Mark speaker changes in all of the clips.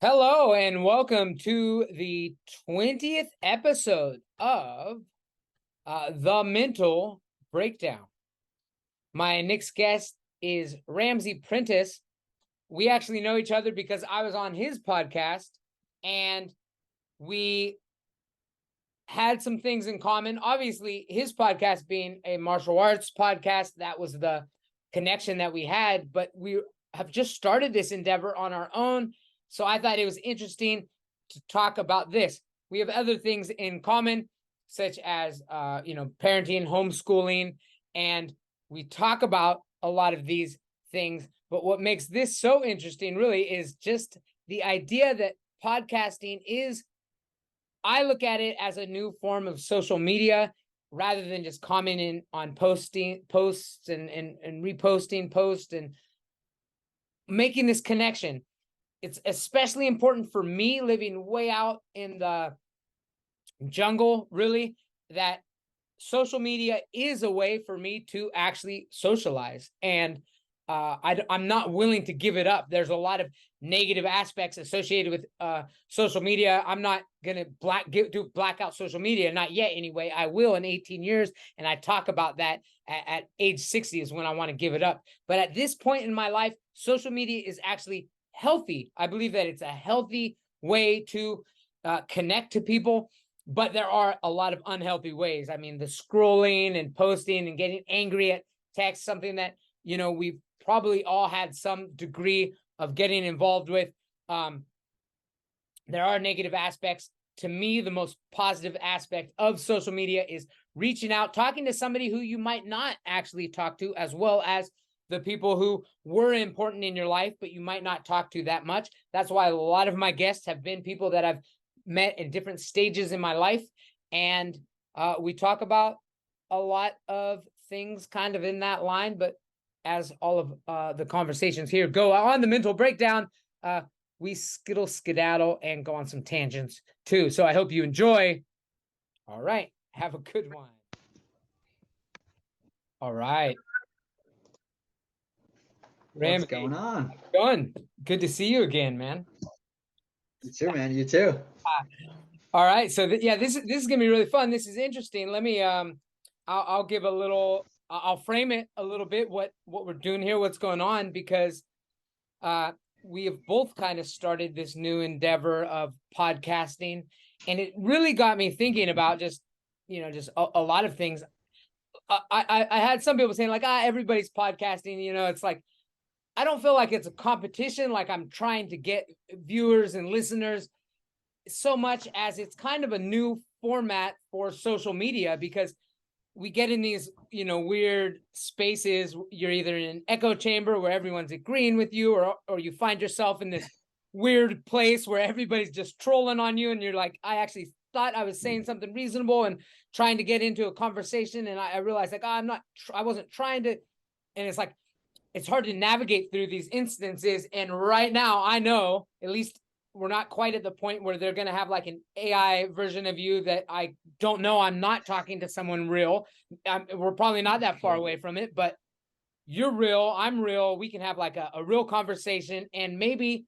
Speaker 1: Hello and welcome to the 20th episode of The Mental Breakdown. My next guest is Ramzey Prentiss. We actually know each other because I was on his podcast and we had some things in common. Obviously, his podcast being a martial arts podcast, that was the connection that we had, but we have just started this endeavor on our own. So I thought it was interesting to talk about this. We have other things in common, such as, parenting, homeschooling, and we talk about a lot of these things. But what makes this so interesting really is just the idea that podcasting is, I look at it as a new form of social media rather than just commenting on posts and reposting posts and making this connection. It's especially important for me living way out in the jungle, really, that social media is a way for me to actually socialize. And I'm not willing to give it up. There's a lot of negative aspects associated with social media. I'm not going to black out social media. Not yet, anyway. I will in 18 years. And I talk about that at age 60 is when I want to give it up. But at this point in my life, social media is actually healthy. I believe that it's a healthy way to connect to people. But there are a lot of unhealthy ways. I mean, the scrolling and posting and getting angry at text, something that, we've probably all had some degree of getting involved with. There are negative aspects. To me, the most positive aspect of social media is reaching out, talking to somebody who you might not actually talk to, as well as the people who were important in your life, but you might not talk to that much. That's why a lot of my guests have been people that I've met in different stages in my life. And we talk about a lot of things kind of in that line, but as all of the conversations here go on the mental breakdown, we skedaddle and go on some tangents too. So I hope you enjoy. All right. Have a good one. All right.
Speaker 2: What's
Speaker 1: Ramsey,
Speaker 2: going on?
Speaker 1: going. Good to see you again, man.
Speaker 2: You too, man. You too.
Speaker 1: All right. So this is gonna be really fun. This is interesting. Let me I'll give a little. I'll frame it a little bit. What we're doing here, what's going on, because we have both kind of started this new endeavor of podcasting, and it really got me thinking about just a lot of things. I had some people saying like, everybody's podcasting. It's like I don't feel like it's a competition. Like I'm trying to get viewers and listeners so much as it's kind of a new format for social media, because we get in these weird spaces. You're either in an echo chamber where everyone's agreeing with you, or you find yourself in this weird place where everybody's just trolling on you and you're like, I actually thought I was saying something reasonable and trying to get into a conversation, and I realized like, I wasn't trying to. And it's like it's hard to navigate through these instances. And right now I know, at least we're not quite at the point where they're going to have like an AI version of you that I don't know. I'm not talking to someone real. We're probably not that far away from it, but you're real. I'm real. We can have like a real conversation, and maybe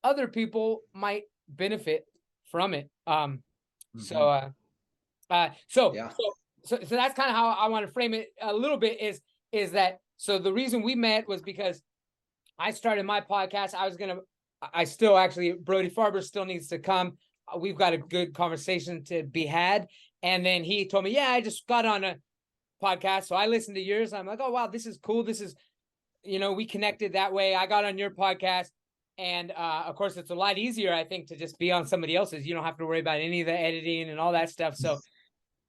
Speaker 1: other people might benefit from it. So,
Speaker 2: Yeah.
Speaker 1: so that's kind of how I want to frame it a little bit. Is that so? The reason we met was because I started my podcast. I still actually, Brody Farber still needs to come. We've got a good conversation to be had. And then he told me, yeah, I just got on a podcast. So I listened to yours. I'm like, oh, wow, this is cool. This is, we connected that way. I got on your podcast. And of course, it's a lot easier, I think, to just be on somebody else's. You don't have to worry about any of the editing and all that stuff. So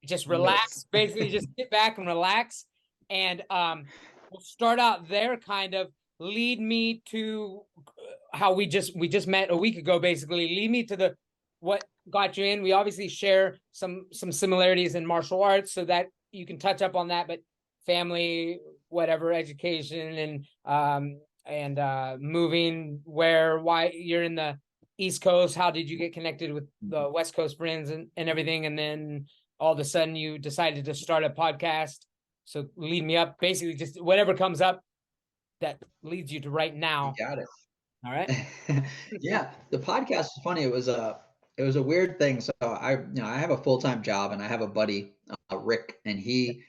Speaker 1: just relax, basically just sit back and relax. And we'll start out there, kind of lead me to how we just met a week ago, basically lead me to what got you in. We obviously share some similarities in martial arts, so that you can touch up on that, but family, whatever, education, and moving, why you're in the East Coast, how did you get connected with the West Coast friends and everything, and then all of a sudden you decided to start a podcast. So lead me up, basically just whatever comes up that leads you to right
Speaker 2: You
Speaker 1: now.
Speaker 2: got it.
Speaker 1: All right.
Speaker 2: Yeah, the podcast was funny. It was a weird thing. So I have a full-time job and I have a buddy, Rick, and he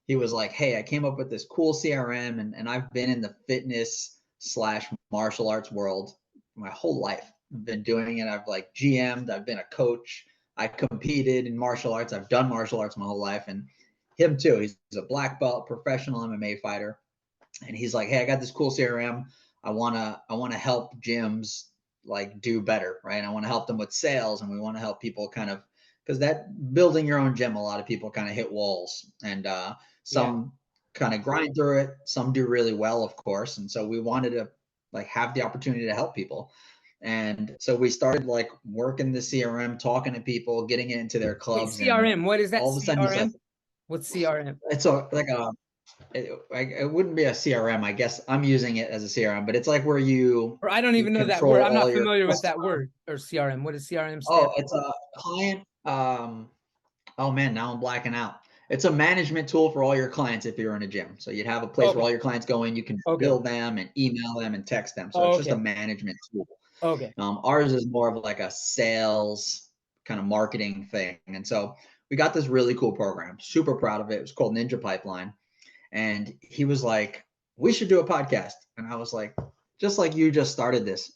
Speaker 2: was like, "Hey, I came up with this cool CRM and I've been in the fitness slash martial arts world my whole life. I've been doing it. I've like GM'd, I've been a coach, I competed in martial arts, I've done martial arts my whole life." And him too. He's a black belt professional MMA fighter. And he's like, "Hey, I got this cool CRM. I wanna help gyms like do better, right? I want to help them with sales, and we want to help people kind of because that building your own gym, a lot of people kind of hit walls, and some kind of grind through it. Some do really well, of course, and so we wanted to like have the opportunity to help people. And so we started like working the CRM, talking to people, getting it into their
Speaker 1: Wait,
Speaker 2: clubs, and
Speaker 1: CRM. What is that?
Speaker 2: all of a sudden it's like
Speaker 1: CRM? What's CRM?
Speaker 2: it's a like a it wouldn't be a CRM. I guess I'm using it as a CRM, but it's like where
Speaker 1: Or I don't
Speaker 2: you
Speaker 1: even know that word.
Speaker 2: control
Speaker 1: I'm
Speaker 2: all
Speaker 1: not
Speaker 2: your
Speaker 1: familiar with that
Speaker 2: customer.
Speaker 1: word or CRM. What does CRM stand
Speaker 2: Oh, it's a client. Oh man, now I'm blacking out. It's a management tool for all your clients if you're in a gym. So you'd have a
Speaker 1: for?
Speaker 2: place where
Speaker 1: Okay.
Speaker 2: all your clients go in. You can
Speaker 1: Okay.
Speaker 2: bill them and email them and text them. So
Speaker 1: Oh,
Speaker 2: it's just a
Speaker 1: okay.
Speaker 2: management tool.
Speaker 1: Okay.
Speaker 2: Ours is more of like a sales kind of marketing thing. And so we got this really cool program. Super proud of it. It was called Ninja Pipeline. And he was like, "We should do a podcast." And I was like, "Just like you just started this."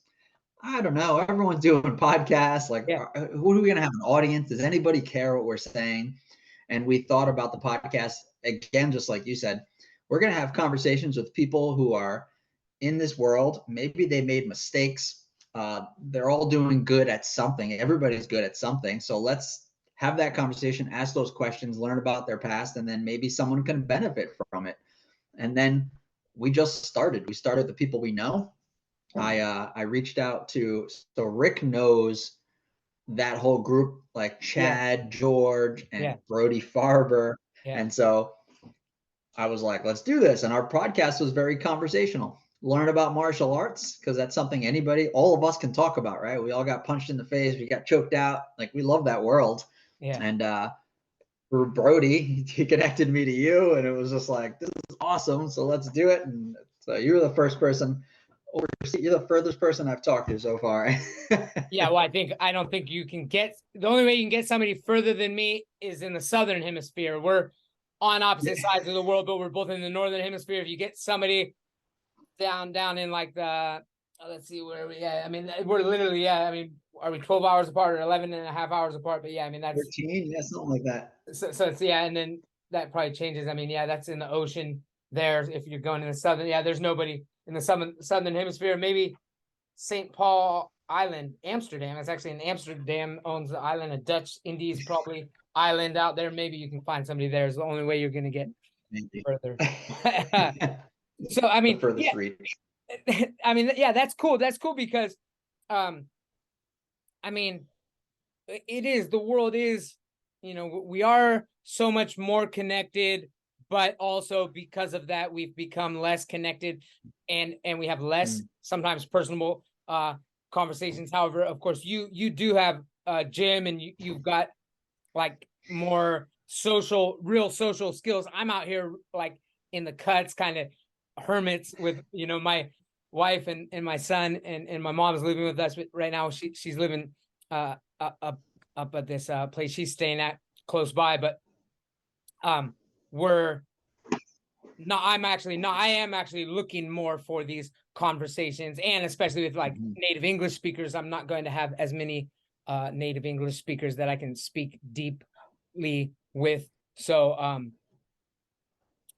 Speaker 2: I don't know. Everyone's doing podcasts. Like,
Speaker 1: Yeah.
Speaker 2: who are we going to have an audience? Does anybody care what we're saying? And we thought about the podcast again, just like you said. We're going to have conversations with people who are in this world. Maybe they made mistakes. They're all doing good at something. Everybody's good at something. So let's have that conversation, ask those questions, learn about their past, and then maybe someone can benefit from it. And then we just started. We started the people we know. I reached out to so Rick knows that whole group like
Speaker 1: Yeah.
Speaker 2: Chad, George, and
Speaker 1: Yeah.
Speaker 2: Brody Farber.
Speaker 1: Yeah.
Speaker 2: And so I was like, let's do this. And our podcast was very conversational. Learn about martial arts because that's something anybody, all of us can talk about, right? We all got punched in the face, we got choked out. Like we love that world.
Speaker 1: Yeah.
Speaker 2: And for Brody, he connected me to you, and it was just like, this is awesome. So let's do it. And so you were the first person you're the furthest person I've talked to so far.
Speaker 1: Yeah, well, I don't think you can get the only way you can get somebody further than me is in the southern hemisphere. We're on opposite sides of the world, but we're both in the northern hemisphere. If you get somebody down in like the let's see where we I mean we're literally I mean are we 12 hours apart or 11 and a half hours apart? But yeah, I mean that's
Speaker 2: 13, yeah, something like that.
Speaker 1: so it's and then that probably changes. I mean, yeah, that's in the ocean there. If you're going in the southern, there's nobody in the southern hemisphere. Maybe St. Paul Island, Amsterdam. It's actually in Amsterdam owns the island. A Dutch Indies probably island out there. Maybe you can find somebody there. Is the only way you're going to get further. So I mean,
Speaker 2: the furthest reach.
Speaker 1: I mean, yeah, that's cool. That's cool because, I mean, it is the world is, we are so much more connected, but also because of that, we've become less connected, and we have less sometimes personable conversations. However, of course, you do have a gym, and you've got like more real social skills. I'm out here like in the cuts, kind of hermits with my wife and my son, and my mom's living with us right now. She's living up at this place she's staying at close by, but we're not I am actually looking more for these conversations, and especially with like native English speakers. I'm not going to have as many native English speakers that I can speak deeply with. So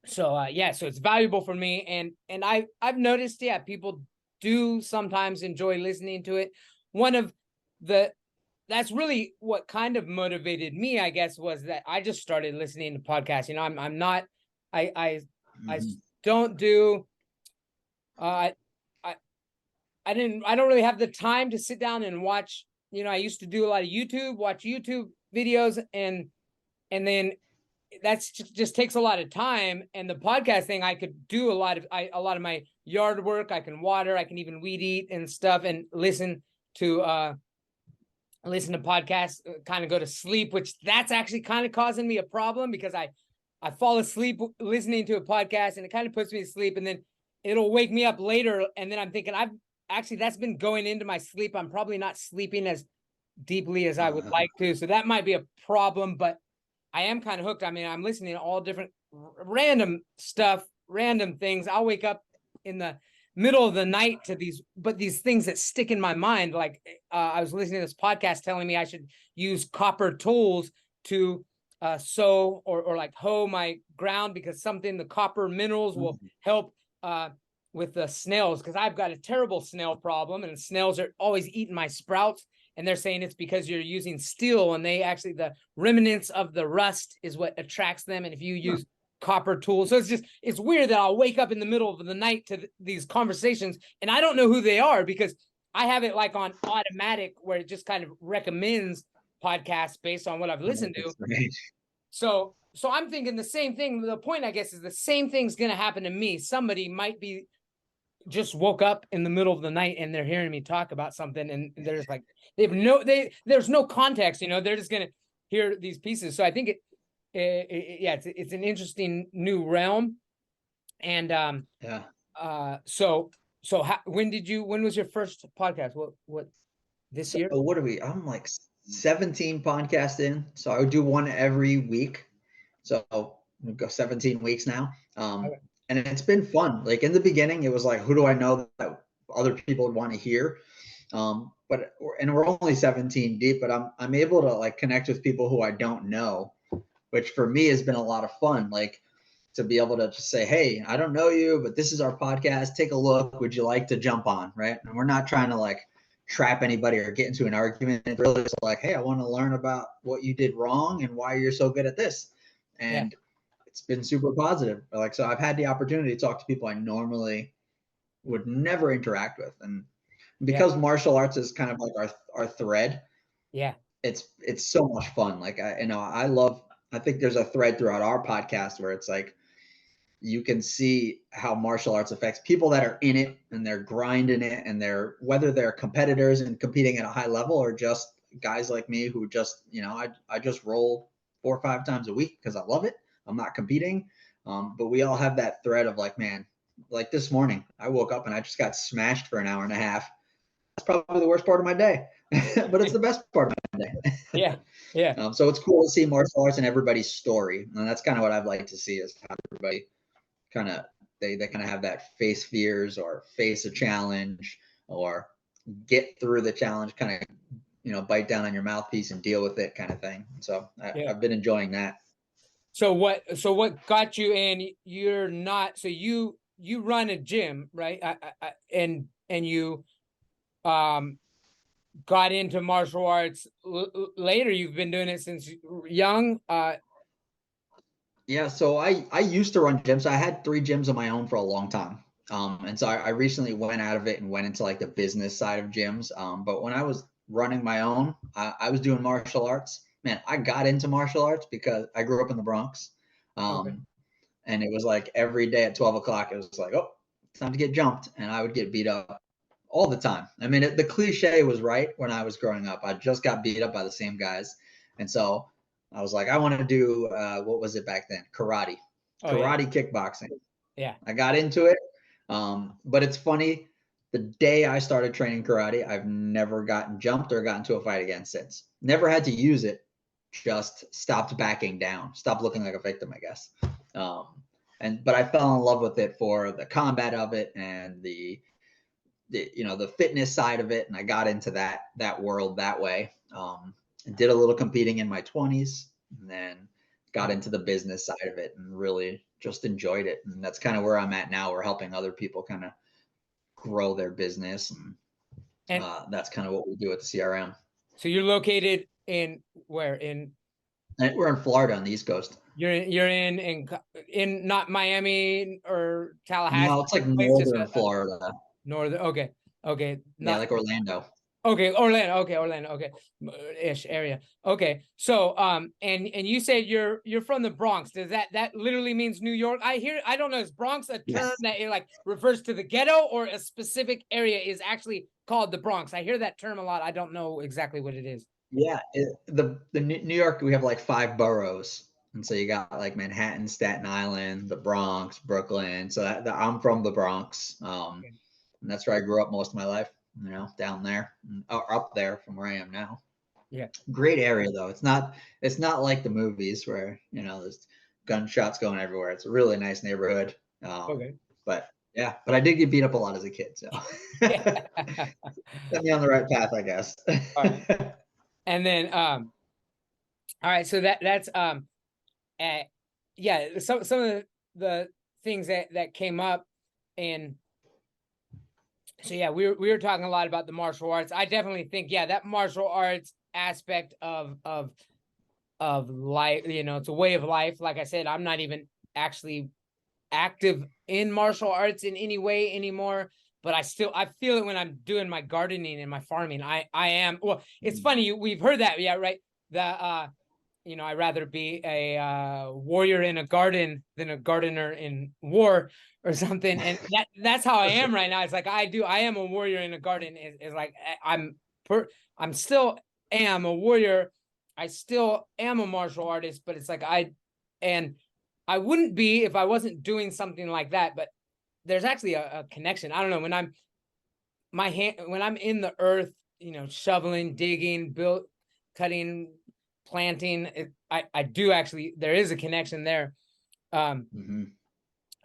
Speaker 1: so it's valuable for me, and I've noticed people do sometimes enjoy listening to it. One of that's really what kind of motivated me, I guess, was that I just started listening to podcasts. I'm not I don't do I I don't really have the time to sit down and watch. I used to do a lot of watch YouTube videos, and then that's just takes a lot of time. And the podcast thing, I could do a lot of my yard work. I can water, I can even weed eat and stuff, and listen to podcasts, kind of go to sleep, which that's actually kind of causing me a problem because I fall asleep listening to a podcast, and it kind of puts me to sleep, and then it'll wake me up later, and then I'm thinking actually that's been going into my sleep. I'm probably not sleeping as deeply as I would like to. So that might be a problem, but I am kind of hooked. I mean, I'm listening to all different random stuff, random things. I'll wake up in the middle of the night to these things that stick in my mind. Like I was listening to this podcast telling me I should use copper tools to sow or like hoe my ground, because the copper minerals will help with the snails, because I've got a terrible snail problem, and snails are always eating my sprouts. And they're saying it's because you're using steel, and the remnants of the rust is what attracts them. And if you use copper tools, so it's weird that I'll wake up in the middle of the night to these conversations, and I don't know who they are, because I have it like on automatic where it just kind of recommends podcasts based on what I've listened to. So I'm thinking the same thing. The point, I guess, is the same thing's going to happen to me. Somebody might be just woke up in the middle of the night and they're hearing me talk about something, and they're just like, there's no context, they're just going to hear these pieces. So I think it's an interesting new realm. And when was your first podcast? What this year?
Speaker 2: What are we? I'm like 17 podcasts in, so I would do one every week. So we'll go 17 weeks now. Okay. And it's been fun. Like in the beginning, it was like, who do I know that other people would want to hear? But we're only 17 deep, but I'm able to like connect with people who I don't know, which for me has been a lot of fun. Like to be able to just say, hey, I don't know you, but this is our podcast. Take a look. Would you like to jump on? Right. And we're not trying to like trap anybody or get into an argument. It's really just like, hey, I want to learn about what you did wrong and why you're so good at this. And it's been super positive. Like, so I've had the opportunity to talk to people I normally would never interact with. And because martial arts is kind of like our thread. Yeah. It's so much fun. Like I think there's a thread throughout our podcast where it's like, you can see how martial arts affects people that are in it and they're grinding it, and whether they're competitors and competing at a high level or just guys like me who just, I just roll 4 or 5 times a week because I love it. I'm not competing. But we all have that thread of like, man, like this morning I woke up and I just got smashed for an hour and a half. That's probably the worst part of my day, but it's the best part of my day. Yeah. So it's cool to see martial arts and everybody's story. And that's kind of what I'd like to see, is how everybody kind of, they kind of have that face fears or face a challenge or get through the challenge, kind of, bite down on your mouthpiece and deal with it kind of thing. So I've been enjoying that.
Speaker 1: So what got you in? You're not, so you run a gym, right? And you got into martial arts later. You've been doing it since young.
Speaker 2: Yeah, so I used to run gyms. I had 3 gyms of my own for a long time. And so I recently went out of it and went into like the business side of gyms. But when I was running my own, I was doing martial arts. Man, I got into martial arts because I grew up in the Bronx. And it was like every day at 12 o'clock, it was like, oh, it's time to get jumped. And I would get beat up all the time. I mean, the cliche was right when I was growing up. I just got beat up by the same guys. And so I was like, I want to do, what was it back then? Karate, kickboxing. Yeah. I got into it. But it's funny, the day I started training karate, I've never gotten jumped or gotten to a fight again since. Never had to use it. Just stopped backing down, stopped looking like a victim, I guess. But I fell in love with it for the combat of it and the fitness side of it. And I got into that world that way. Did a little competing in my 20s, and then got into the business side of it and really just enjoyed it. And that's kind of where I'm at now. We're helping other people kind of grow their business. And that's kind of what we do at the CRM.
Speaker 1: So you're located in where?
Speaker 2: We're in Florida on the East Coast.
Speaker 1: You're in not Miami or Tallahassee?
Speaker 2: No, it's like northern Florida.
Speaker 1: Northern. Okay.
Speaker 2: Yeah, like Orlando.
Speaker 1: Okay, Orlando. Okay, ish area. Okay, so and you said you're from the Bronx. Does that literally means New York? I don't know. Is Bronx a term that it like refers to the ghetto, or a specific area is actually called the Bronx? I hear that term a lot. I don't know exactly what it is.
Speaker 2: Yeah, the New York, we have like 5 boroughs, and so you got like Manhattan, Staten Island, the Bronx, Brooklyn. So I'm from the Bronx. And that's where I grew up most of my life, down there or up there from where I am now.
Speaker 1: Yeah.
Speaker 2: Great area though. It's not like the movies where, there's gunshots going everywhere. It's a really nice neighborhood.
Speaker 1: Okay.
Speaker 2: But yeah, but I did get beat up a lot as a kid, so
Speaker 1: Yeah.
Speaker 2: set me on the right path, I guess.
Speaker 1: All right. And then all right, so that's yeah, some of the things that came up, and so yeah, we were talking a lot about the martial arts. I definitely think, yeah, that martial arts aspect of life, it's a way of life. Like I said, I'm not even actually active in martial arts in any way anymore, but I feel it when I'm doing my gardening and my farming. I am, well, it's funny, we've heard that, yeah, right? The I'd rather be a warrior in a garden than a gardener in war or something. And that's how I am right now. It's like I am a warrior in a garden. Is like I'm still am a warrior. I still am a martial artist, but it's like I wouldn't be if I wasn't doing something like that. But there's actually a connection. I don't know, when I'm in the earth, shoveling, digging, cutting, planting, I do actually, there is a connection there.
Speaker 2: Mm-hmm.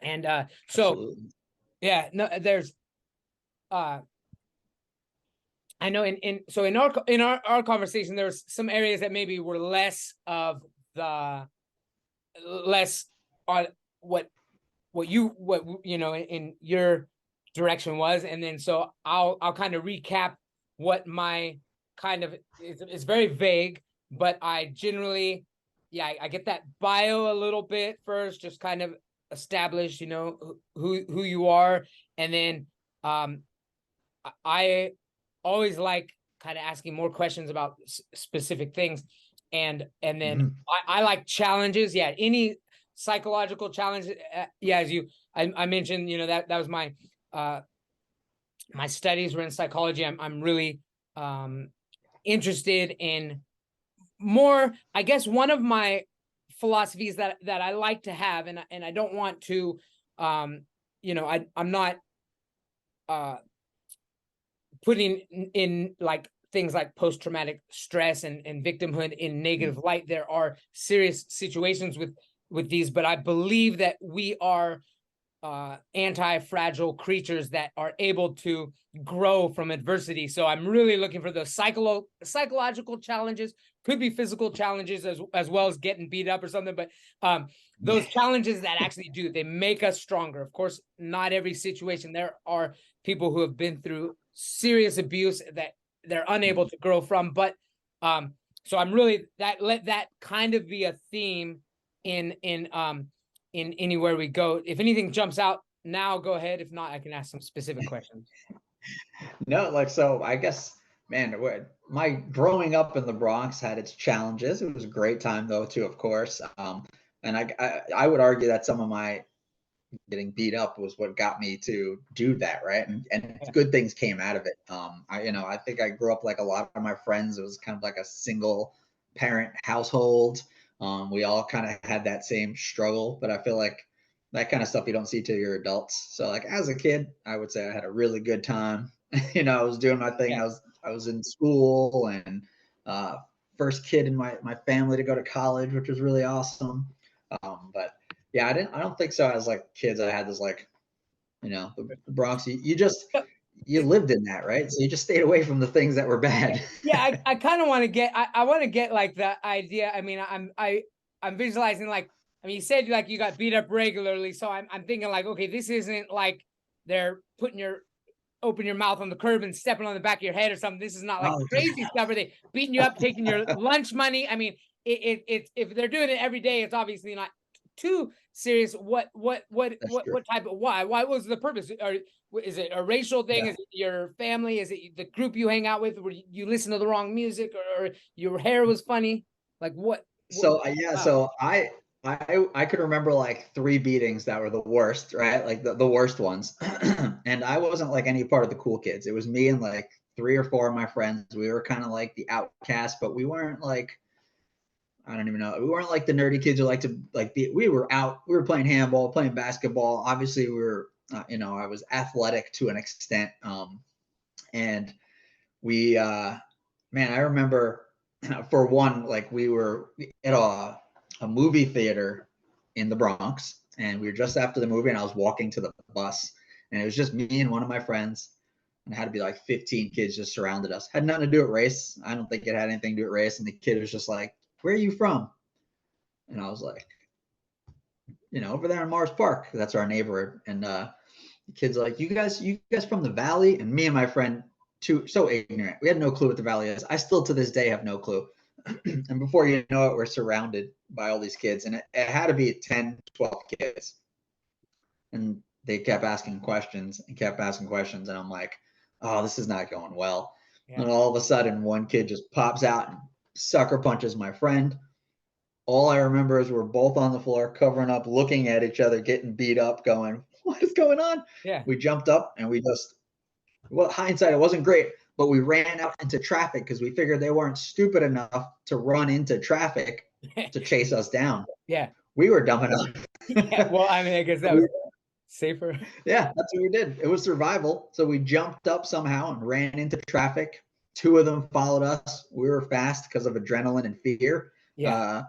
Speaker 1: And so
Speaker 2: Absolutely.
Speaker 1: yeah, no, there's I know in our conversation, there's some areas that maybe were less on what in your direction was, and then so I'll kind of recap what my kind of is very vague, but I generally, yeah, I get that bio a little bit first, just kind of establish, who you are, and then I always like kind of asking more questions about specific things, and then
Speaker 2: Mm-hmm.
Speaker 1: I like challenges. Yeah, any psychological challenge. Yeah, as I mentioned, that was my my studies were in psychology. I'm really interested in more. I guess one of my philosophies that I like to have, and I don't want to, I'm not putting in like things like post-traumatic stress and victimhood in negative light. There are serious situations with these, but I believe that we are anti-fragile creatures that are able to grow from adversity. So I'm really looking for those psychological challenges. Could be physical challenges as well as getting beat up or something, but those challenges that actually they make us stronger. Of course, not every situation. There are people who have been through serious abuse that they're unable to grow from, but so I'm really let that kind of be a theme in anywhere we go. If anything jumps out now, go ahead. If not, I can ask some specific questions.
Speaker 2: No, so I guess, man, my growing up in the Bronx had its challenges. It was a great time though, too, of course. And I would argue that some of my getting beat up was what got me to do that, right? And good things came out of it. I think I grew up like a lot of my friends. It was kind of like a single parent household. We all kind of had that same struggle, but I feel like that kind of stuff you don't see till you're adults. So like as a kid, I would say I had a really good time. I was doing my thing.
Speaker 1: Yeah.
Speaker 2: I was in school and first kid in my family to go to college, which was really awesome. But yeah, I don't think so. As like kids, I had this like, the Bronx. You lived in that, right? So you just stayed away from the things that were bad.
Speaker 1: Yeah, I kind of want to get I want to get like the idea. I mean, I'm visualizing like, I mean, you said like you got beat up regularly, so I'm thinking like, okay, this isn't like they're open your mouth on the curb and stepping on the back of your head or something. This is not like
Speaker 2: Oh,
Speaker 1: crazy stuff where they beating you up, taking your lunch money. I mean, it's if they're doing it every day, it's obviously not too serious. What type of why was the purpose? Or is it a racial thing?
Speaker 2: yeah.
Speaker 1: Is it your family? Is it the group you hang out with? Where you listen to the wrong music, or your hair was funny? Like what?
Speaker 2: So yeah,
Speaker 1: Wow.
Speaker 2: so I could remember like three beatings that were the worst, right? Like the worst ones. And I wasn't like any part of the cool kids. It was me and like three or four of my friends. We were kind of like the outcast, but we weren't like, I don't even know. We weren't like the nerdy kids who like to like be. We were out. We were playing handball, playing basketball. Obviously, we were I was athletic to an extent. And we, man, I remember for one, like we were at a movie theater in the Bronx, and we were just after the movie, and I was walking to the bus, and it was just me and one of my friends, and it had to be like 15 kids just surrounded us. Had nothing to do with race. I don't think it had anything to do with race. And the kid was just like, "Where are you from?" And I was like, over there in Mars Park. That's our neighborhood. And the kid's like, you guys from the Valley? And me and my friend, too, so ignorant. We had no clue what the Valley is. I still to this day have no clue. And before you know it, we're surrounded by all these kids. And it had to be 10, 12 kids. And they kept asking questions and kept asking questions. And I'm like, oh, this is not going well. Yeah. And all of a sudden, one kid just pops out and sucker punches my friend. All I remember is we're both on the floor, covering up, looking at each other, getting beat up, going, what is going on?
Speaker 1: Yeah.
Speaker 2: We jumped up and we just, well, hindsight, it wasn't great, but we ran out into traffic because we figured they weren't stupid enough to run into traffic to chase us down.
Speaker 1: Yeah.
Speaker 2: We were dumb enough.
Speaker 1: Yeah. Well, I mean, I guess that was safer.
Speaker 2: Yeah, that's what we did. It was survival. So we jumped up somehow and ran into traffic. Two of them followed us. We were fast because of adrenaline and fear.
Speaker 1: Yeah.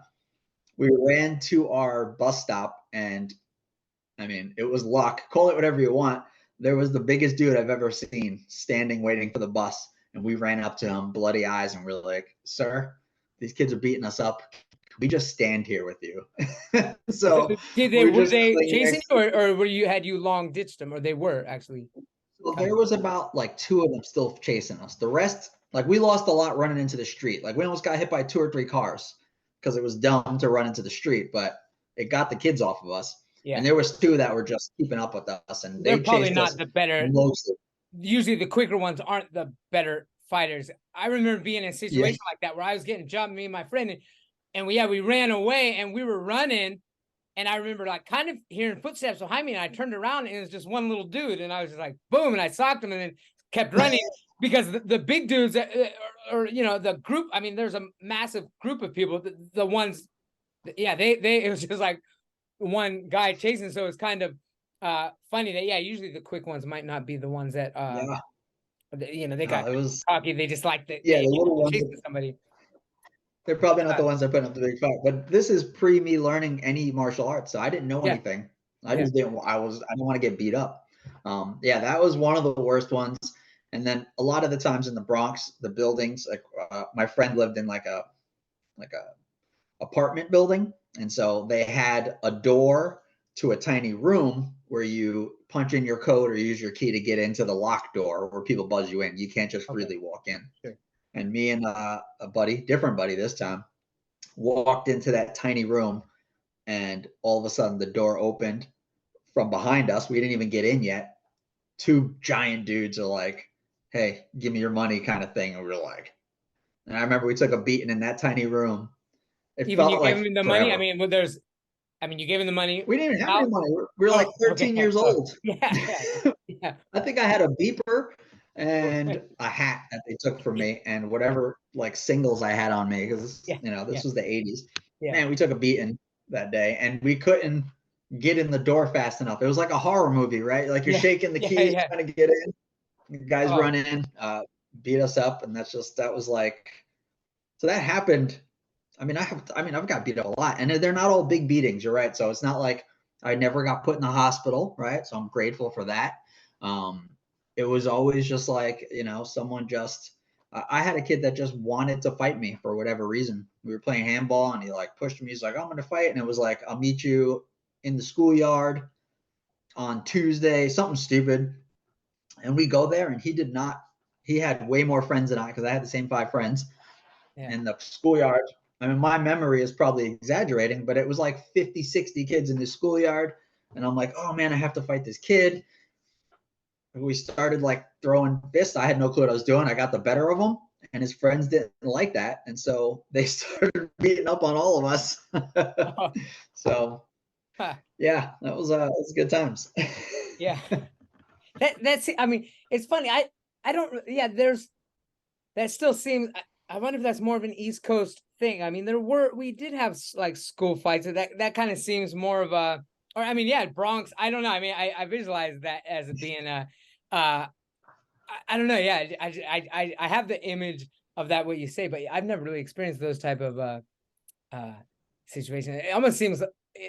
Speaker 2: We ran to our bus stop, and I mean, it was luck. Call it whatever you want. There was the biggest dude I've ever seen standing waiting for the bus, and we ran up to him, bloody eyes, and we're like, "Sir, these kids are beating us up. Can we just stand here with you?" So
Speaker 1: were they chasing you, or were you long ditched them, or they were actually?
Speaker 2: Well, there was about like two of them still chasing us. The rest, like we lost a lot running into the street. Like we almost got hit by 2 or 3 cars because it was dumb to run into the street, but it got the kids off of us. Yeah. And there was 2 that were just keeping up with us, and they're
Speaker 1: probably not the better.
Speaker 2: Mostly.
Speaker 1: Usually the quicker ones aren't the better fighters. I remember being in a situation like that where I was getting jumped, me and my friend, and we ran away, and we were running, and I remember like kind of hearing footsteps behind me, and I turned around, and it was just one little dude, and I was just like, boom, and I socked him, and then kept running because the big dudes, or the group. I mean, there's a massive group of people. The ones, it was just like one guy chasing, so it's kind of funny that usually the quick ones might not be the ones that they got cocky. They just like the
Speaker 2: little ones
Speaker 1: chasing somebody.
Speaker 2: They're probably not the ones that put up the big fight, but this is pre me learning any martial arts, so I didn't know anything. I just didn't. I don't want to get beat up. That was one of the worst ones. And then a lot of the times in the Bronx, the buildings, like my friend lived in like a apartment building, and so they had a door to a tiny room where you punch in your code or use your key to get into the locked door where people buzz you in. You can't just freely walk in. Sure. And me and a buddy, different buddy this time, walked into that tiny room, and all of a sudden the door opened from behind us. We didn't even get in yet. 2 giant dudes are like, "Hey, give me your money," kind of thing. And we were like, and I remember we took a beating in that tiny room.
Speaker 1: It even you gave him the forever. Money. I mean, you gave him the money.
Speaker 2: We didn't have any money. We were like 13 years old. Yeah. I think I had a beeper and a hat that they took from me, and whatever like singles I had on me, because this was the 80s. Yeah. Man, we took a beating that day, and we couldn't get in the door fast enough. It was like a horror movie, right? Like you're shaking the keys trying to get in. The guys run in, beat us up, and that was like, so that happened. I've got beat up a lot, and they're not all big beatings. You're right. So it's not like I never got put in the hospital, right? So I'm grateful for that. It was always just like, someone just, I had a kid that just wanted to fight me for whatever reason. We were playing handball, and he like pushed me. He's like, "I'm going to fight." And it was like, "I'll meet you in the schoolyard on Tuesday," something stupid. And we go there, and he had way more friends than I, because I had the same 5 friends. Yeah. And the schoolyard, my memory is probably exaggerating, but it was like 50, 60 kids in the schoolyard. And I'm like, oh man, I have to fight this kid. And we started like throwing fists. I had no clue what I was doing. I got the better of him, and his friends didn't like that. And so they started beating up on all of us. So yeah, that was good times.
Speaker 1: Yeah. That's, it's funny. I don't, that still seems, I wonder if that's more of an East Coast thing. I mean, we did have like school fights. So that kind of seems more of or I mean, yeah, Bronx. I don't know. I mean, I visualize that as being I don't know. Yeah, I have the image of that what you say, but I've never really experienced those type of uh situations. It almost seems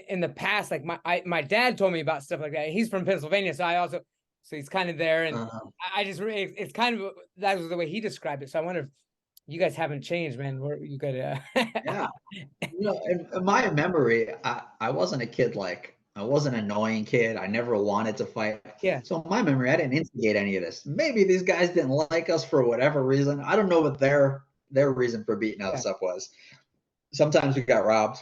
Speaker 1: in the past, like my dad told me about stuff like that. He's from Pennsylvania, so I also so he's kind of there, and I just it's kind of that was the way he described it. So I wonder if you guys haven't changed, man. Where you could
Speaker 2: Yeah. You know, in my memory, I wasn't a kid like I wasn't an annoying kid. I never wanted to fight.
Speaker 1: yeah,
Speaker 2: So in my memory, I didn't instigate any of this. Maybe these guys didn't like us for whatever reason. I don't know what their reason for beating
Speaker 1: yeah,
Speaker 2: us up was. Sometimes we got robbed,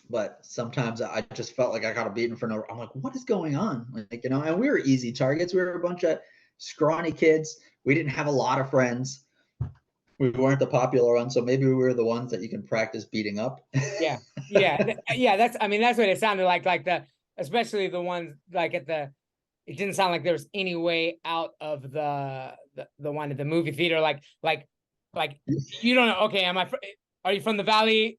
Speaker 2: but sometimes I just felt like I got beaten for no. I'm like, what is going on? Like, you know, and we were easy targets. We were a bunch of scrawny kids. We didn't have a lot of friends. We weren't the popular ones, so maybe we were the ones that you can practice beating up.
Speaker 1: yeah, yeah. That's I mean that's what it sounded like the especially the ones like at the. It didn't sound like there was any way out of the one at the movie theater. Like you don't know. Okay, are you from the valley?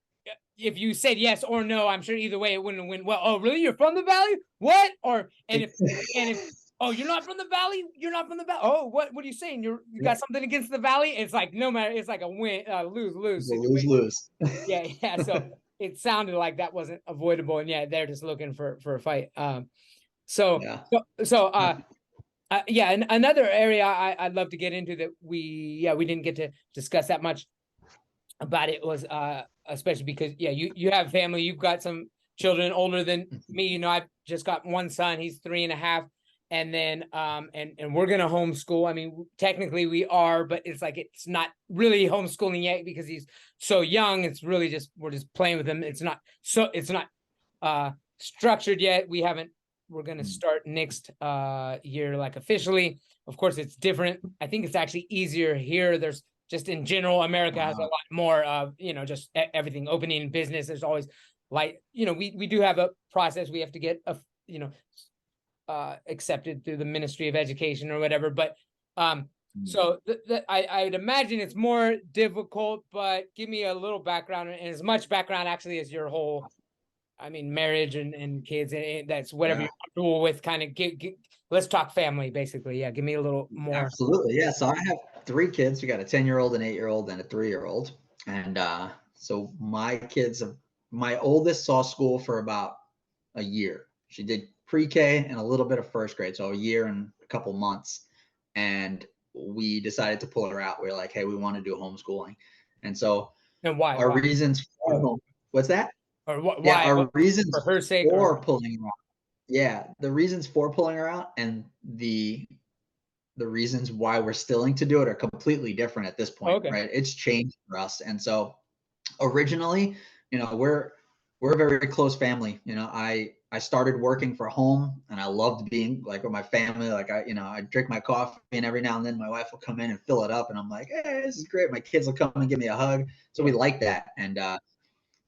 Speaker 1: If you said yes or no, I'm sure either way it wouldn't win. Well, oh really? You're from the valley? What? Or and if oh you're not from the valley? You're not from the valley? Oh what are you saying? You got something against the valley? It's like no matter. It's like a win lose
Speaker 2: Lose
Speaker 1: situation.
Speaker 2: lose.
Speaker 1: Yeah. So it sounded like that wasn't avoidable, and yeah, they're just looking for a fight. So
Speaker 2: Yeah.
Speaker 1: so yeah, and another area I'd love to get into that we didn't get to discuss that much about it was especially because yeah you have family, you've got some children older than me. You know, I've just got one son, he's 3.5, and then and we're gonna homeschool. I mean, technically we are, but it's like it's not really homeschooling yet because he's so young. It's really just we're just playing with him. It's not structured yet. We're going to start next year like officially. Of course it's different. I think it's actually easier here. There's just in general America has a lot more you know, just everything opening business. There's always like, you know, we do have a process. We have to get a, you know, accepted through the Ministry of Education or whatever, but so I would imagine it's more difficult, but give me a little background and as much background actually as your whole, I mean, marriage and kids, and that's whatever
Speaker 2: Yeah.
Speaker 1: you're comfortable with. Kind of let's talk family, basically. Yeah, give me a little more.
Speaker 2: Absolutely. Yeah. So I have 3 kids. We got a 10-year-old, an 8-year-old, and a 3-year-old. And so my oldest saw school for about a year. She did pre-K and a little bit of first grade, so a year and a couple months. And we decided to pull her out. We were like, hey, we want to do homeschooling. And so
Speaker 1: And why?
Speaker 2: our reasons for what's that?
Speaker 1: Or
Speaker 2: Yeah,
Speaker 1: why?
Speaker 2: our reasons
Speaker 1: For her sake,
Speaker 2: for
Speaker 1: or
Speaker 2: pulling her out. Yeah, the reasons for pulling her out and the reasons why we're stilling to do it are completely different at this point,
Speaker 1: okay,
Speaker 2: right? It's changed for us. And so originally, you know, we're a very close family. You know, I started working for home and I loved being like with my family. Like I drink my coffee and every now and then my wife will come in and fill it up and I'm like, hey, this is great. My kids will come and give me a hug. So we like that. And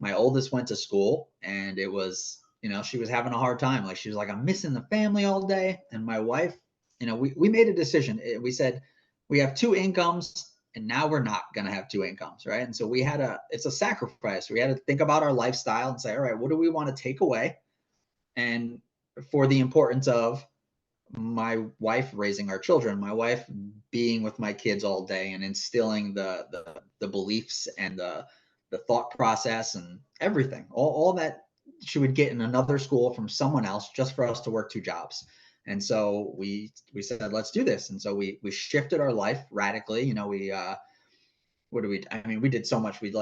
Speaker 2: my oldest went to school and it was, you know, she was having a hard time. Like she was like, I'm missing the family all day. And my wife, you know, we made a decision. We said we have 2 incomes and now we're not going to have 2 incomes. Right. And so it's a sacrifice. We had to think about our lifestyle and say, all right, what do we want to take away? And for the importance of my wife raising our children, my wife being with my kids all day and instilling the beliefs and the thought process and everything, all that she would get in another school from someone else just for us to work 2 jobs. And so we said, let's do this. And so we shifted our life radically. You know, we did so much. We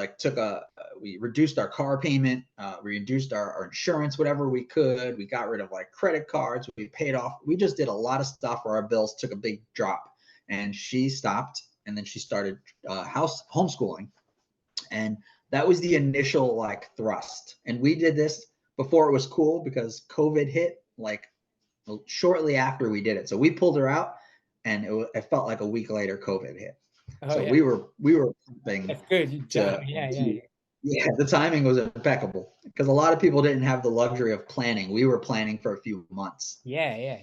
Speaker 2: reduced our car payment, we reduced our insurance, whatever we could. We got rid of like credit cards. We paid off. We just did a lot of stuff where our bills took a big drop. And she stopped and then she started homeschooling. And that was the initial like thrust. And we did this before it was cool because COVID hit like shortly after we did it. So we pulled her out and it felt like a week later COVID hit. So
Speaker 1: yeah,
Speaker 2: we were pumping
Speaker 1: that's good.
Speaker 2: yeah, the timing was impeccable because a lot of people didn't have the luxury of planning. We were planning for a few months.
Speaker 1: Yeah.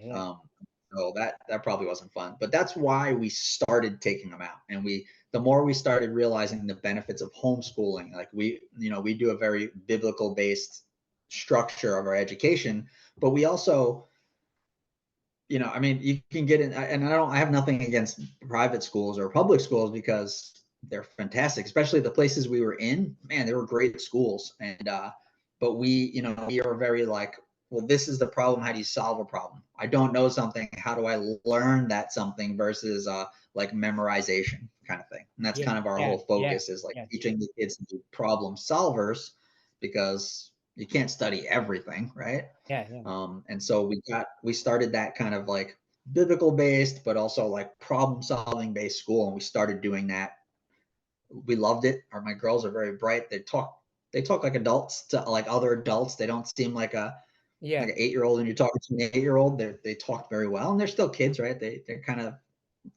Speaker 2: So that probably wasn't fun, but that's why we started taking them out. And the more we started realizing the benefits of homeschooling, like we do a very biblical based structure of our education. But we also, I mean, you can get in, and I have nothing against private schools or public schools because they're fantastic, especially the places we were in. Man, they were great schools. And, but we are very like, well, this is the problem. How do you solve a problem? I don't know something. How do I learn that something versus like memorization kind of thing? And that's
Speaker 1: Yeah,
Speaker 2: kind of our
Speaker 1: yeah,
Speaker 2: whole
Speaker 1: yeah,
Speaker 2: focus is like
Speaker 1: yeah,
Speaker 2: teaching the kids to be problem solvers because you can't study everything, right?
Speaker 1: yeah, yeah,
Speaker 2: And so we started that kind of like biblical based, but also like problem solving based school, and we started doing that. We loved it. My girls are very bright. They talk like adults to like other adults. They don't seem like
Speaker 1: yeah,
Speaker 2: an 8-year-old, and you're talking to an 8-year-old. They talk very well, and they're still kids, right? They kind of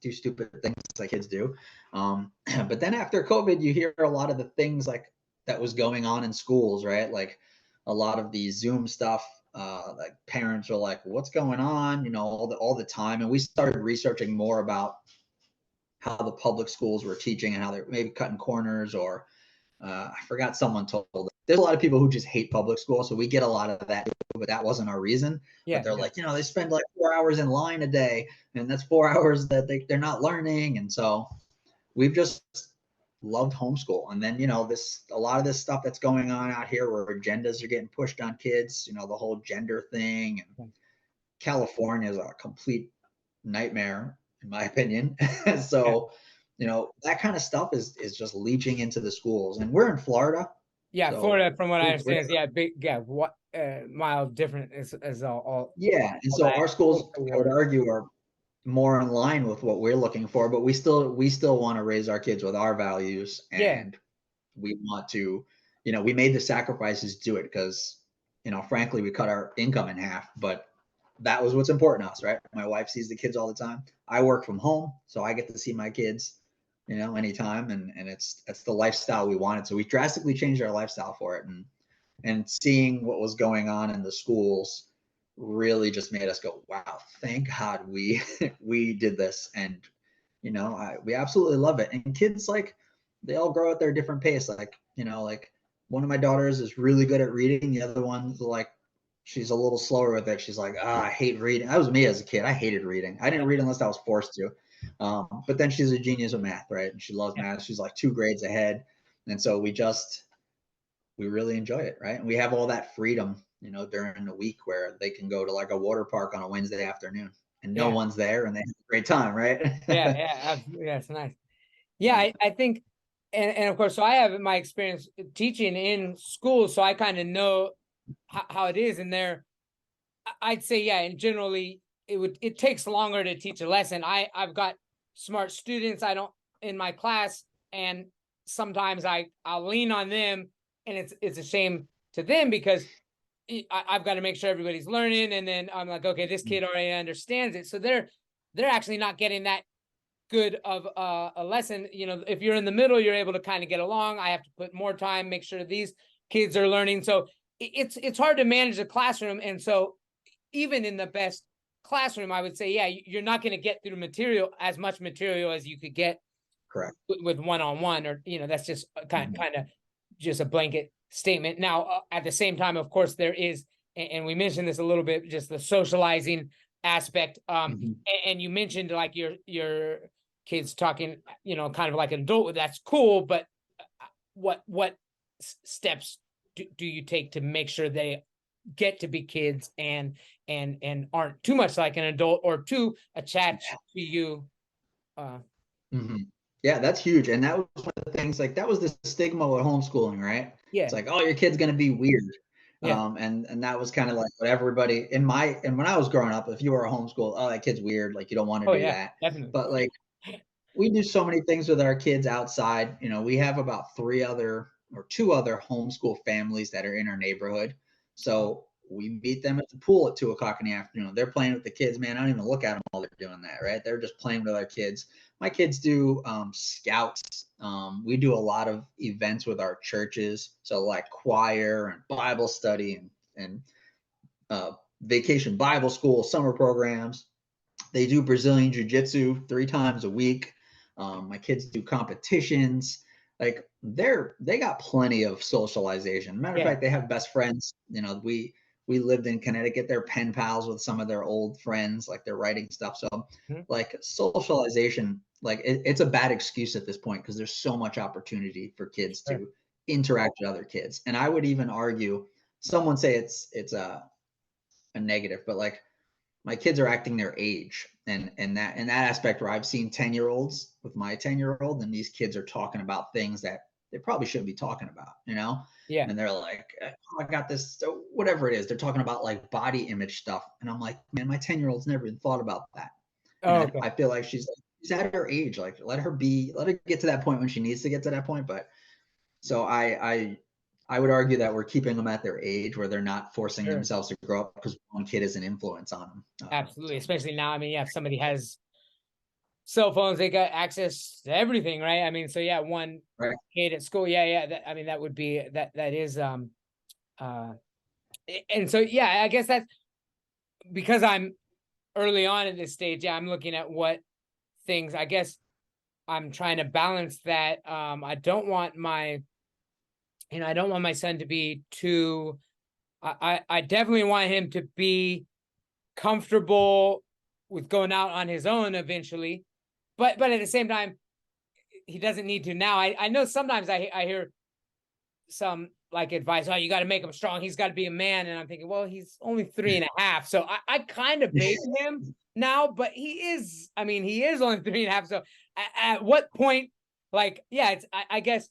Speaker 2: do stupid things like kids do. But then after COVID, you hear a lot of the things like that was going on in schools, right? Like a lot of the Zoom stuff. Like parents are like, "What's going on?" All the time. And we started researching more about how the public schools were teaching and how they're maybe cutting corners, or I forgot, someone told us. There's a lot of people who just hate public school, so we get a lot of that, but that wasn't our reason. But
Speaker 1: yeah,
Speaker 2: they're
Speaker 1: yeah,
Speaker 2: like, they spend like 4 hours in line a day, and that's 4 hours that they're not learning. And so we've just loved homeschool. And then, a lot of this stuff that's going on out here where agendas are getting pushed on kids, the whole gender thing. And California is a complete nightmare, in my opinion.
Speaker 1: yeah.
Speaker 2: So, that kind of stuff is just leaching into the schools. And we're in Florida,
Speaker 1: Yeah,
Speaker 2: so
Speaker 1: Florida, from what I
Speaker 2: we're
Speaker 1: understand, is yeah, big, yeah, what miles different is
Speaker 2: yeah. And
Speaker 1: all
Speaker 2: so
Speaker 1: that
Speaker 2: our schools,
Speaker 1: culture
Speaker 2: I would
Speaker 1: war.
Speaker 2: argue, are more in line with what we're looking for, but we still want to raise our kids with our values,
Speaker 1: Yeah,
Speaker 2: and we want to, we made the sacrifices to do it because, frankly, we cut our income in half, but that was what's important to us, right? My wife sees the kids all the time. I work from home, so I get to see my kids, anytime, and it's the lifestyle we wanted. So we drastically changed our lifestyle for it, and seeing what was going on in the schools really just made us go, wow, thank God we we did this. And we absolutely love it. And kids, like, they all grow at their different pace. Like, like one of my daughters is really good at reading. The other one's like, she's a little slower with it. She's like, I hate reading. That was me as a kid. I hated reading. I didn't read unless I was forced to. But then she's a genius with math, right? And she loves
Speaker 1: yeah,
Speaker 2: math. She's like 2 grades ahead. And so we really enjoy it, right? And we have all that freedom, during the week where they can go to like a water park on a Wednesday afternoon and no
Speaker 1: yeah,
Speaker 2: one's there and they have a great time, right?
Speaker 1: yeah, yeah, absolutely. Yeah, it's nice. Yeah, I think, and of course, so I have my experience teaching in school, so I kind of know how it is. And there, I'd say, yeah, and generally it takes longer to teach a lesson. I've got smart students I don't in my class, and sometimes I'll lean on them, and it's a shame to them because I've got to make sure everybody's learning, and then I'm like, okay, this kid already understands it, so they're actually not getting that good of a lesson. If you're in the middle, you're able to kind of get along. I have to put more time, make sure these kids are learning. So it's hard to manage a classroom, and so even in the best classroom, I would say, yeah, you're not going to get through as much material as you could get
Speaker 2: Correct.
Speaker 1: with one-on-one, or that's just kind of just a blanket statement. Now, at the same time, of course, there is, and we mentioned this a little bit, just the socializing aspect.
Speaker 2: Mm-hmm.
Speaker 1: And you mentioned like your kids talking, kind of like an adult. That's cool, but what steps do you take to make sure they get to be kids and aren't too much like an adult or too attached to you?
Speaker 2: Mm-hmm. Yeah, that's huge. And that was one of the things, like, that was the stigma with homeschooling, right? It's
Speaker 1: Yeah,
Speaker 2: like, oh, your kid's going to be weird.
Speaker 1: yeah,
Speaker 2: And that was kind of like what everybody and when I was growing up, if you were a homeschool, oh, that kid's weird. Like, you don't want to
Speaker 1: oh
Speaker 2: do
Speaker 1: yeah,
Speaker 2: that.
Speaker 1: definitely.
Speaker 2: But like, we do so many things with our kids outside. We have about 2 other homeschool families that are in our neighborhood. So we meet them at the pool at 2 o'clock in the afternoon. They're playing with the kids, man. I don't even look at them while they're doing that, right? They're just playing with our kids. My kids do scouts. We do a lot of events with our churches. So like choir and Bible study and uh, vacation Bible school, summer programs. They do Brazilian jiu-jitsu 3 times a week. My kids do competitions. Like, they got plenty of socialization. Matter of
Speaker 1: Yeah,
Speaker 2: fact, they have best friends. We we lived in Connecticut. They're pen pals with some of their old friends, like they're writing stuff. So like socialization, like it's a bad excuse at this point because there's so much opportunity for kids to interact with other kids. And I would even argue, someone say it's a negative, but like my kids are acting their age, and that in that aspect where I've seen 10-year-olds with my 10-year-old, and these kids are talking about things that they probably shouldn't be talking about, you know?
Speaker 1: Yeah.
Speaker 2: And they're like, oh, I got this, so whatever it is. They're talking about like body image stuff. And I'm like, man, my 10-year-old's never even thought about that. And
Speaker 1: Oh, okay.
Speaker 2: I feel like she's at her age, like let her get to that point when she needs to get to that point. But so I would argue that we're keeping them at their age where they're not forcing themselves to grow up because one kid is an influence on them.
Speaker 1: Absolutely. Especially now. I mean, yeah, if somebody has cell phones, they got access to everything, right? I mean, so yeah, one kid at school. Yeah. I mean, that would be, that is, and so, yeah, I guess that's because I'm early on in this stage. Yeah, I'm looking at what things, I guess I'm trying to balance that. I don't want my son to be too, I definitely want him to be comfortable with going out on his own eventually. But at the same time, he doesn't need to now. I know sometimes I hear some like advice, oh, you got to make him strong. He's got to be a man. And I'm thinking, well, he's only 3.5. So I kind of baby him now, but he is only 3.5. So at what point, like, yeah, it's, I guess,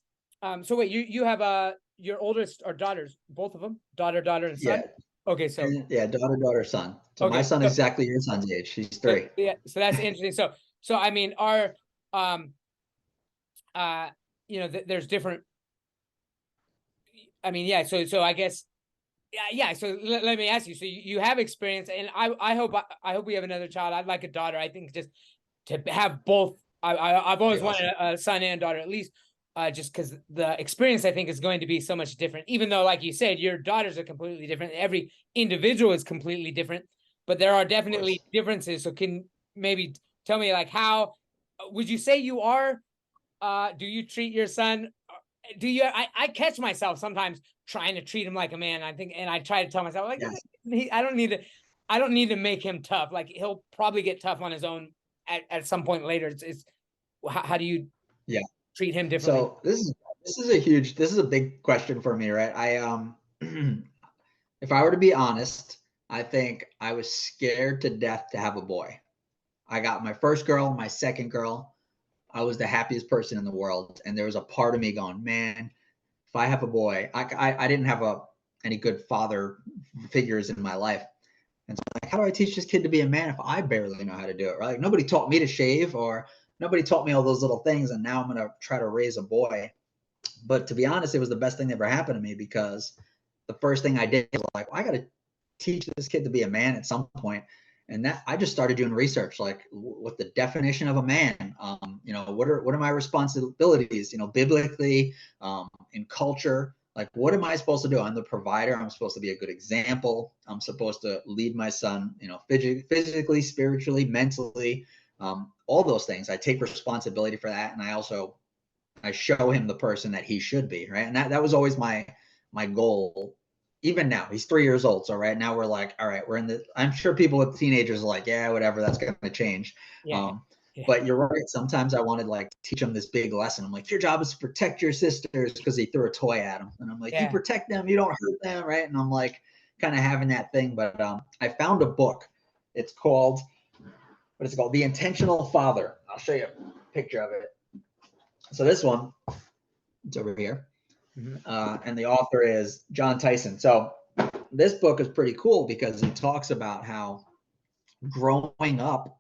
Speaker 1: so wait, you have your oldest or daughters, both of them, daughter, and son?
Speaker 2: Yeah.
Speaker 1: Okay, so
Speaker 2: yeah, daughter, son. So my
Speaker 1: okay,
Speaker 2: son
Speaker 1: so,
Speaker 2: is exactly your son's age. He's 3.
Speaker 1: yeah, so that's interesting. So I mean, our there's different. I mean, yeah. So I guess, yeah. So let me ask you. So you have experience, and I hope we have another child. I'd like a daughter. I think just to have both. I've always wanted a son and a daughter at least. Just because the experience I think is going to be so much different. Even though, like you said, your daughters are completely different. Every individual is completely different, but there are definitely differences. So can maybe tell me, like, how would you say you are? Do you treat your son? Do you? I catch myself sometimes trying to treat him like a man. I think, and I try to tell myself like, I don't need to make him tough. Like he'll probably get tough on his own at some point later. It's how do you treat him differently?
Speaker 2: So this is a big question for me, right? If I were to be honest, I think I was scared to death to have a boy. I got my first girl, my second girl. I was the happiest person in the world, and there was a part of me going, man, if I have a boy, I didn't have any good father figures in my life. And so like, how do I teach this kid to be a man if I barely know how to do it, right? Like nobody taught me to shave, or nobody taught me all those little things. And now I'm going to try to raise a boy. But to be honest, it was the best thing that ever happened to me, because the first thing I did was like, well, I got to teach this kid to be a man at some point. And that I just started doing research, like what the definition of a man, what are my responsibilities, biblically, in culture, like what am I supposed to do? I'm the provider. I'm supposed to be a good example. I'm supposed to lead my son, physically, spiritually, mentally, all those things. I take responsibility for that, and I show him the person that he should be, right? And that was always my goal. Even now, he's 3 years old. So right now we're like, all right, I'm sure people with teenagers are like, yeah, whatever, that's going to change. But you're right. Sometimes I wanted like to teach him this big lesson. I'm like, your job is to protect your sisters, because he threw a toy at him. And I'm like, you protect them, you don't hurt them, right? And I'm like kind of having that thing. But I found a book. It's called, what is it called? The Intentional Father. I'll show you a picture of it. So this one, it's over here. And the author is John Tyson. So this book is pretty cool because he talks about how growing up,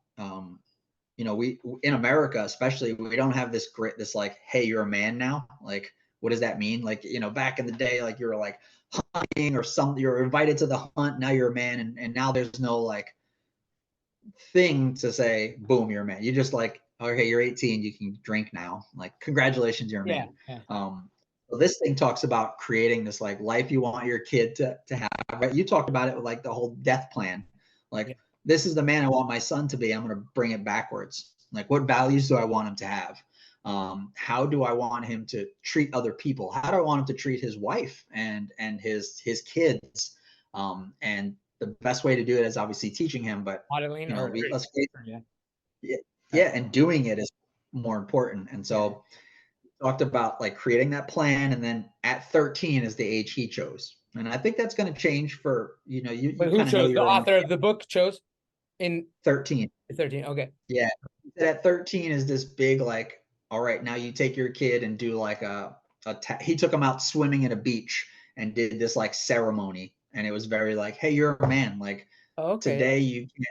Speaker 2: we in America especially, we don't have this like, hey, you're a man now. Like, what does that mean? Like, back in the day, like you were like hunting or something, you're invited to the hunt, now you're a man, and now there's no like thing to say, boom, you're a man. You just like, okay, you're 18, you can drink now. Like, congratulations, you're a man. So this thing talks about creating this like life you want your kid to have. Right? You talked about it with like the whole death plan. Like, this is the man I want my son to be. I'm going to bring it backwards. Like, what values do I want him to have? How do I want him to treat other people? How do I want him to treat his wife and his kids? And the best way to do it is obviously teaching him, but
Speaker 1: Modeling or
Speaker 2: let's
Speaker 1: yeah.
Speaker 2: yeah, yeah, and doing it is more important. And so talked about like creating that plan, and then at 13 is the age he chose. And I think that's going to change for, you
Speaker 1: But who
Speaker 2: kind of know
Speaker 1: chose? The
Speaker 2: your own
Speaker 1: author of the book chose in
Speaker 2: 13.
Speaker 1: 13. Okay.
Speaker 2: Yeah. At 13 is this big, like, all right, now you take your kid and do like he took him out swimming at a beach and did this like ceremony. And it was very like, hey, you're a man. Like
Speaker 1: Okay.
Speaker 2: today you can't,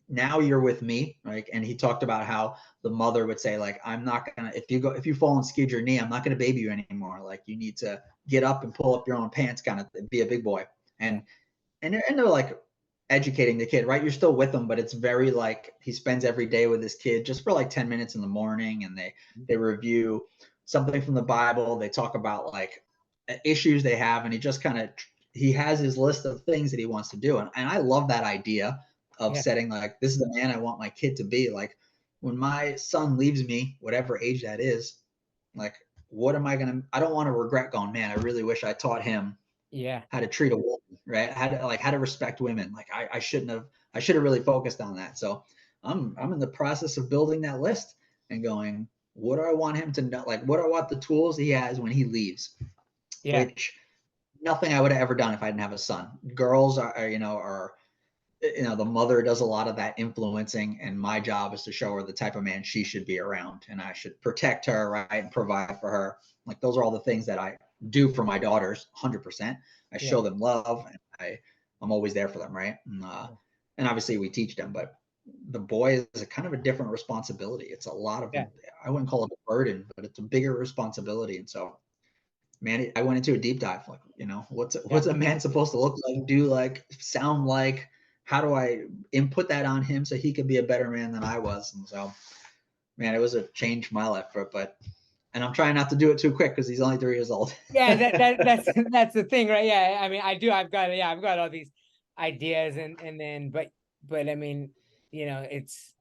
Speaker 2: now you're with me. Like, and he talked about how the mother would say, like, I'm not gonna, if you fall and skid your knee, I'm not gonna baby you anymore. Like you need to get up and pull up your own pants, kind of be a big boy.
Speaker 1: Yeah.
Speaker 2: And they're like educating the kid, right? You're still with him, but it's very like he spends every day with his kid just for like 10 minutes in the morning, and they review something from the Bible. They talk about like issues they have, and he has his list of things that he wants to do. And I love that idea of
Speaker 1: Yeah.
Speaker 2: setting like, this is the man I want my kid to be. Like when my son leaves me, whatever age that is, like I don't want to regret going, man, I really wish I taught him
Speaker 1: Yeah.
Speaker 2: how to treat a woman, right? How to respect women. Like I should have really focused on that. So I'm in the process of building that list and going, what do I want him to know? Like what do I want the tools he has when he leaves?
Speaker 1: Yeah.
Speaker 2: Which nothing I would have ever done if I didn't have a son. Girls are the mother does a lot of that influencing, and my job is to show her the type of man she should be around, and I should protect her, right, and provide for her. Like those are all the things that I do for my daughters. 100%. I
Speaker 1: Yeah.
Speaker 2: show them love, and I'm always there for them, right? And obviously we teach them, but the boy is a kind of a different responsibility. It's a lot of,
Speaker 1: Yeah.
Speaker 2: I wouldn't call it a burden, but it's a bigger responsibility. And so, man, I went into a deep dive. Like, what's a man supposed to look like, do like, sound like? How do I input that on him so he could be a better man than I was? And so, man, it was a change for my life. And I'm trying not to do it too quick because he's only 3 years old.
Speaker 1: Yeah, that's the thing, right? Yeah, I mean, I've got all these ideas, and then, but I mean, it's,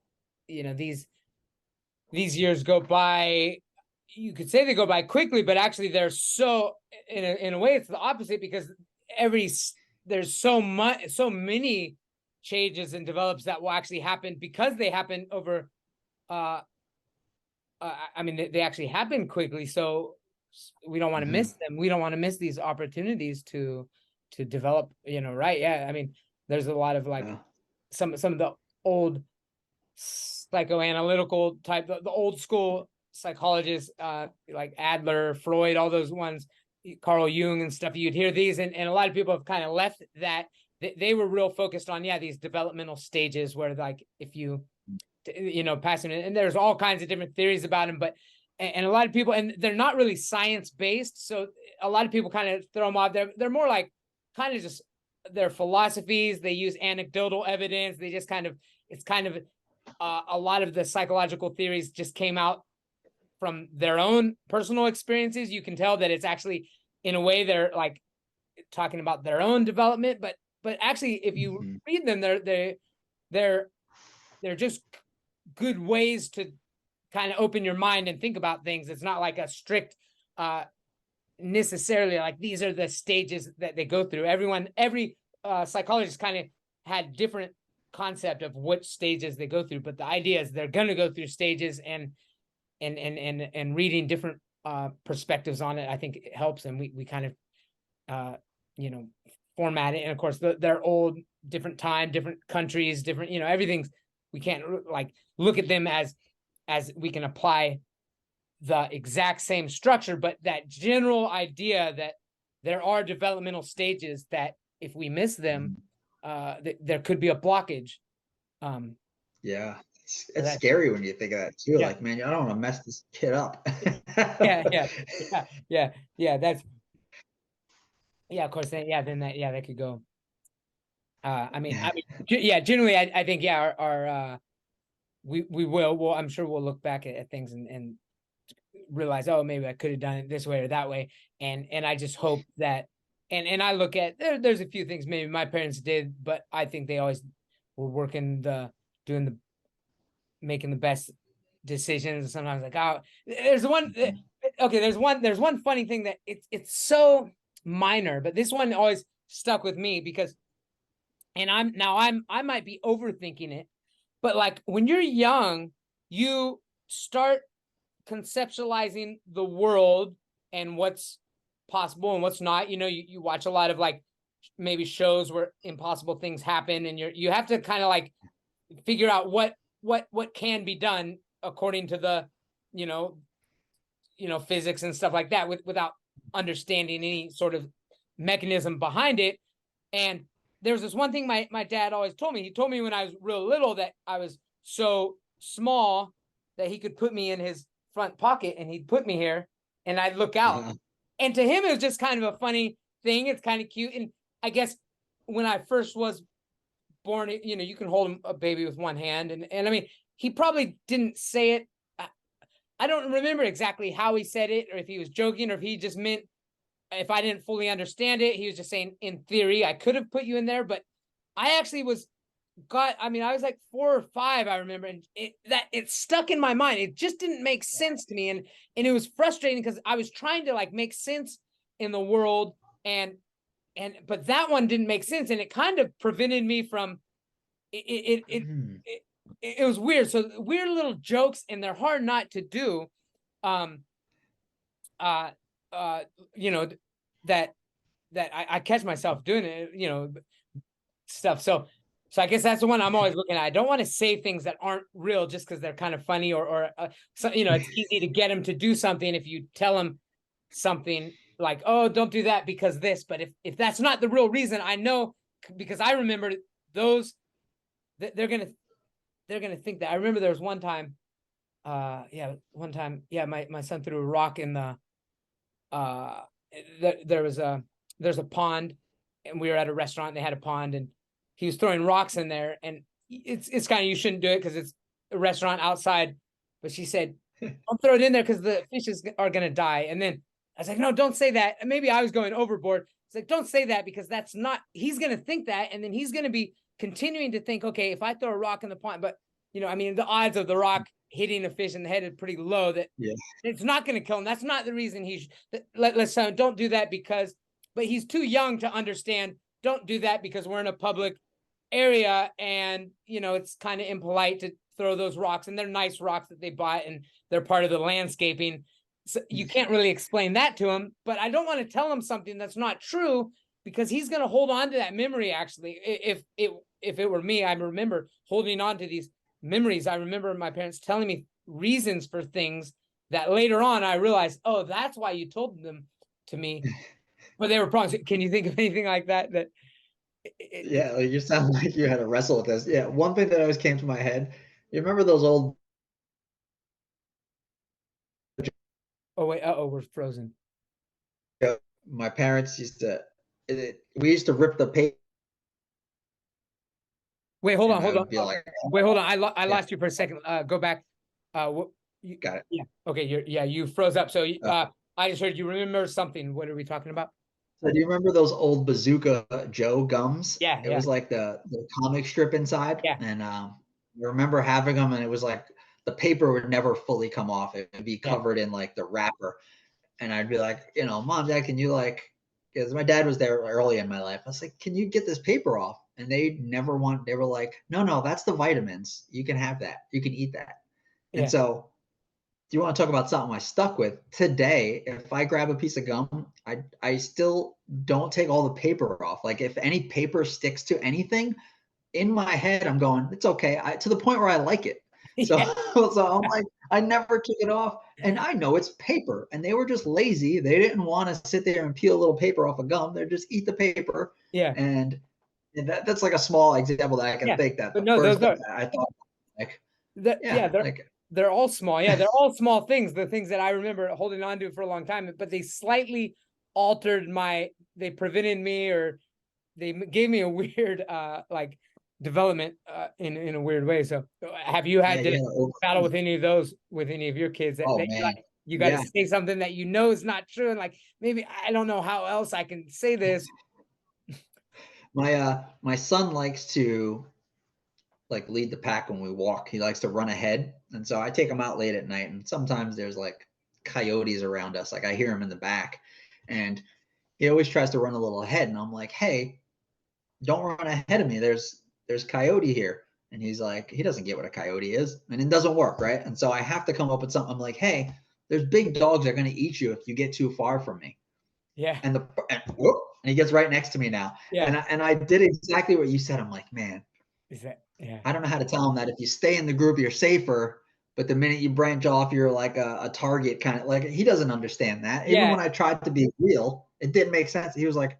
Speaker 1: these years go by. You could say they go by quickly, but actually they're so, in a way it's the opposite, because there's so many changes and develops that will actually happen because they happen over I mean, they actually happen quickly, so we don't want to miss them. We don't want to miss these opportunities to develop, right? Yeah, I mean, there's a lot of like some of the old psychoanalytical type, the old school psychologists, like Adler, Freud, all those ones, Carl Jung and stuff. You'd hear these, and a lot of people have kind of left that. They were real focused on these developmental stages where, like, if you passing it, and there's all kinds of different theories about them, but and a lot of people, and they're not really science based, so a lot of people kind of throw them off. They're more like kind of just their philosophies. They use anecdotal evidence. They just it's kind of a lot of the psychological theories just came out from their own personal experiences. You can tell that it's actually, in a way, they're like talking about their own development, but actually, if you read them, they're just good ways to kind of open your mind and think about things. It's not like a strict necessarily like these are the stages that they go through. Every psychologist kind of had different concept of which stages they go through, but the idea is they're going to go through stages, and reading different perspectives on it, I think it helps. And we kind of format it. And of course they're old, different time, different countries, different, everything's, we can't like look at them as we can apply the exact same structure, but that general idea that there are developmental stages that if we miss them, there could be a blockage.
Speaker 2: Yeah, it's scary when you think of that too.
Speaker 1: Yeah.
Speaker 2: Like, man, I don't want to mess this kid up.
Speaker 1: yeah. That's, of course. Then that could go. I mean, generally, I think, our we will. Well, I'm sure we'll look back at things and realize, oh, maybe I could have done it this way or that way. And I just hope that, and I look at, there's a few things maybe my parents did, but I think they always were making the best decisions. Sometimes like, oh, there's one funny thing that it's so minor, but this one always stuck with me because And I might be overthinking it, but like when you're young, you start conceptualizing the world and what's possible and what's not. You watch a lot of like maybe shows where impossible things happen, and you have to kind of like figure out what can be done according to the you know physics and stuff like that, without understanding any sort of mechanism behind it. And there was this one thing my dad always told me. He told me when I was real little that I was so small that he could put me in his front pocket and he'd put me here and I'd look out. And to him, it was just kind of a funny thing. It's kind of cute. And I guess when I first was born, you can hold a baby with one hand. And I mean, he probably didn't say it. I don't remember exactly how he said it, or if he was joking, or if he just meant, if I didn't fully understand it, he was just saying, in theory, I could have put you in there. But I actually I was like 4 or 5, I remember, and it stuck in my mind. It just didn't make sense to me. And it was frustrating because I was trying to like make sense in the world, but that one didn't make sense. And it kind of prevented me from it was weird. So weird little jokes, and they're hard not to do. You know, that I catch myself doing it, stuff. So I guess that's the one I'm always looking at. I don't want to say things that aren't real just because they're kind of funny, or so, it's easy to get them to do something if you tell them something like, oh, don't do that because this. But if that's not the real reason, I know, because I remember those, they're gonna think that. I remember there was one time, my son threw a rock in the there's a pond, and we were at a restaurant and they had a pond, and he was throwing rocks in there, and it's kind of, you shouldn't do it because it's a restaurant outside, but she said, don't throw it in there because the fishes are going to die. And then I was like, no, don't say that. And maybe I was going overboard. It's like, don't say that, because that's not, he's going to think that, and then he's going to be continuing to think, okay, if I throw a rock in the pond, but I mean, the odds of the rock hitting a fish in the head is pretty low, that it's not going to kill him. That's not the reason let's don't do that, because, but he's too young to understand, don't do that because we're in a public area, and it's kind of impolite to throw those rocks, and they're nice rocks that they bought, and they're part of the landscaping. So you can't really explain that to him. But I don't want to tell him something that's not true, because he's going to hold on to that memory. Actually, if it were me, I remember holding on to these memories. I remember my parents telling me reasons for things that later on I realized, oh, that's why you told them to me, but they were wrong. Can you think of anything like that?
Speaker 2: Yeah, like you sound like you had to wrestle with this. Yeah, one thing that always came to my head, you remember those old
Speaker 1: Oh wait, we're frozen.
Speaker 2: my parents used to we used to rip the paper,
Speaker 1: Wait, hold
Speaker 2: and
Speaker 1: on,
Speaker 2: I
Speaker 1: hold on.
Speaker 2: would be like,
Speaker 1: Wait, hold on. I
Speaker 2: yeah,
Speaker 1: lost you for a second. Go back. What
Speaker 2: got it.
Speaker 1: Yeah. Okay, you froze up. So I just heard you remember something. What are we talking about?
Speaker 2: So do you remember those old Bazooka Joe gums?
Speaker 1: Yeah,
Speaker 2: It
Speaker 1: yeah,
Speaker 2: was like the comic strip inside,
Speaker 1: yeah,
Speaker 2: and I remember having them, and it was like the paper would never fully come off. It would be
Speaker 1: yeah,
Speaker 2: covered in like the wrapper, and I'd be like, Mom, Dad, can you like, because my dad was there early in my life. I was like, can you get this paper off? And they never want. They were like, no, that's the vitamins. You can have that. You can eat that. And
Speaker 1: yeah,
Speaker 2: so, do you want to talk about something I stuck with today? If I grab a piece of gum, I still don't take all the paper off. Like if any paper sticks to anything, in my head, I'm going, it's okay. To the point where I like it. So,
Speaker 1: yeah,
Speaker 2: so I'm like, I never took it off, and I know it's paper, and they were just lazy. They didn't want to sit there and peel a little paper off a gum. They're just eat the paper,
Speaker 1: yeah,
Speaker 2: and that's like a small example that I can
Speaker 1: yeah.
Speaker 2: think that
Speaker 1: But
Speaker 2: the
Speaker 1: no,
Speaker 2: first
Speaker 1: those
Speaker 2: thing
Speaker 1: are
Speaker 2: that I thought, like,
Speaker 1: yeah,
Speaker 2: yeah, like
Speaker 1: they're all small. Yeah, they're all small things. The things that I remember holding on to for a long time, but they slightly altered they prevented me, or they gave me a weird like development in a weird way. So have you
Speaker 2: yeah,
Speaker 1: had to
Speaker 2: yeah.
Speaker 1: battle with any of those with any of your kids, that
Speaker 2: Oh
Speaker 1: you
Speaker 2: man,
Speaker 1: you got to
Speaker 2: yeah.
Speaker 1: say something that is not true, and like, maybe I don't know how else I can say this.
Speaker 2: My son likes to like lead the pack when we walk. He likes to run ahead, and so I take him out late at night. And sometimes there's like coyotes around us. Like I hear him in the back, and he always tries to run a little ahead. And I'm like, hey, don't run ahead of me. There's coyote here. And he's like, he doesn't get what a coyote is, and it doesn't work, right? And so I have to come up with something. I'm like, hey, there's big dogs that are going to eat you if you get too far from me.
Speaker 1: Yeah.
Speaker 2: And he gets right next to me now.
Speaker 1: Yeah.
Speaker 2: And I did exactly what you said. I'm like, man,
Speaker 1: Is that, yeah.
Speaker 2: I don't know how to tell him that if you stay in the group, you're safer. But the minute you branch off, you're like a target kind of like, he doesn't understand that. Even
Speaker 1: Yeah.
Speaker 2: when I tried to be real, it didn't make sense. He was like,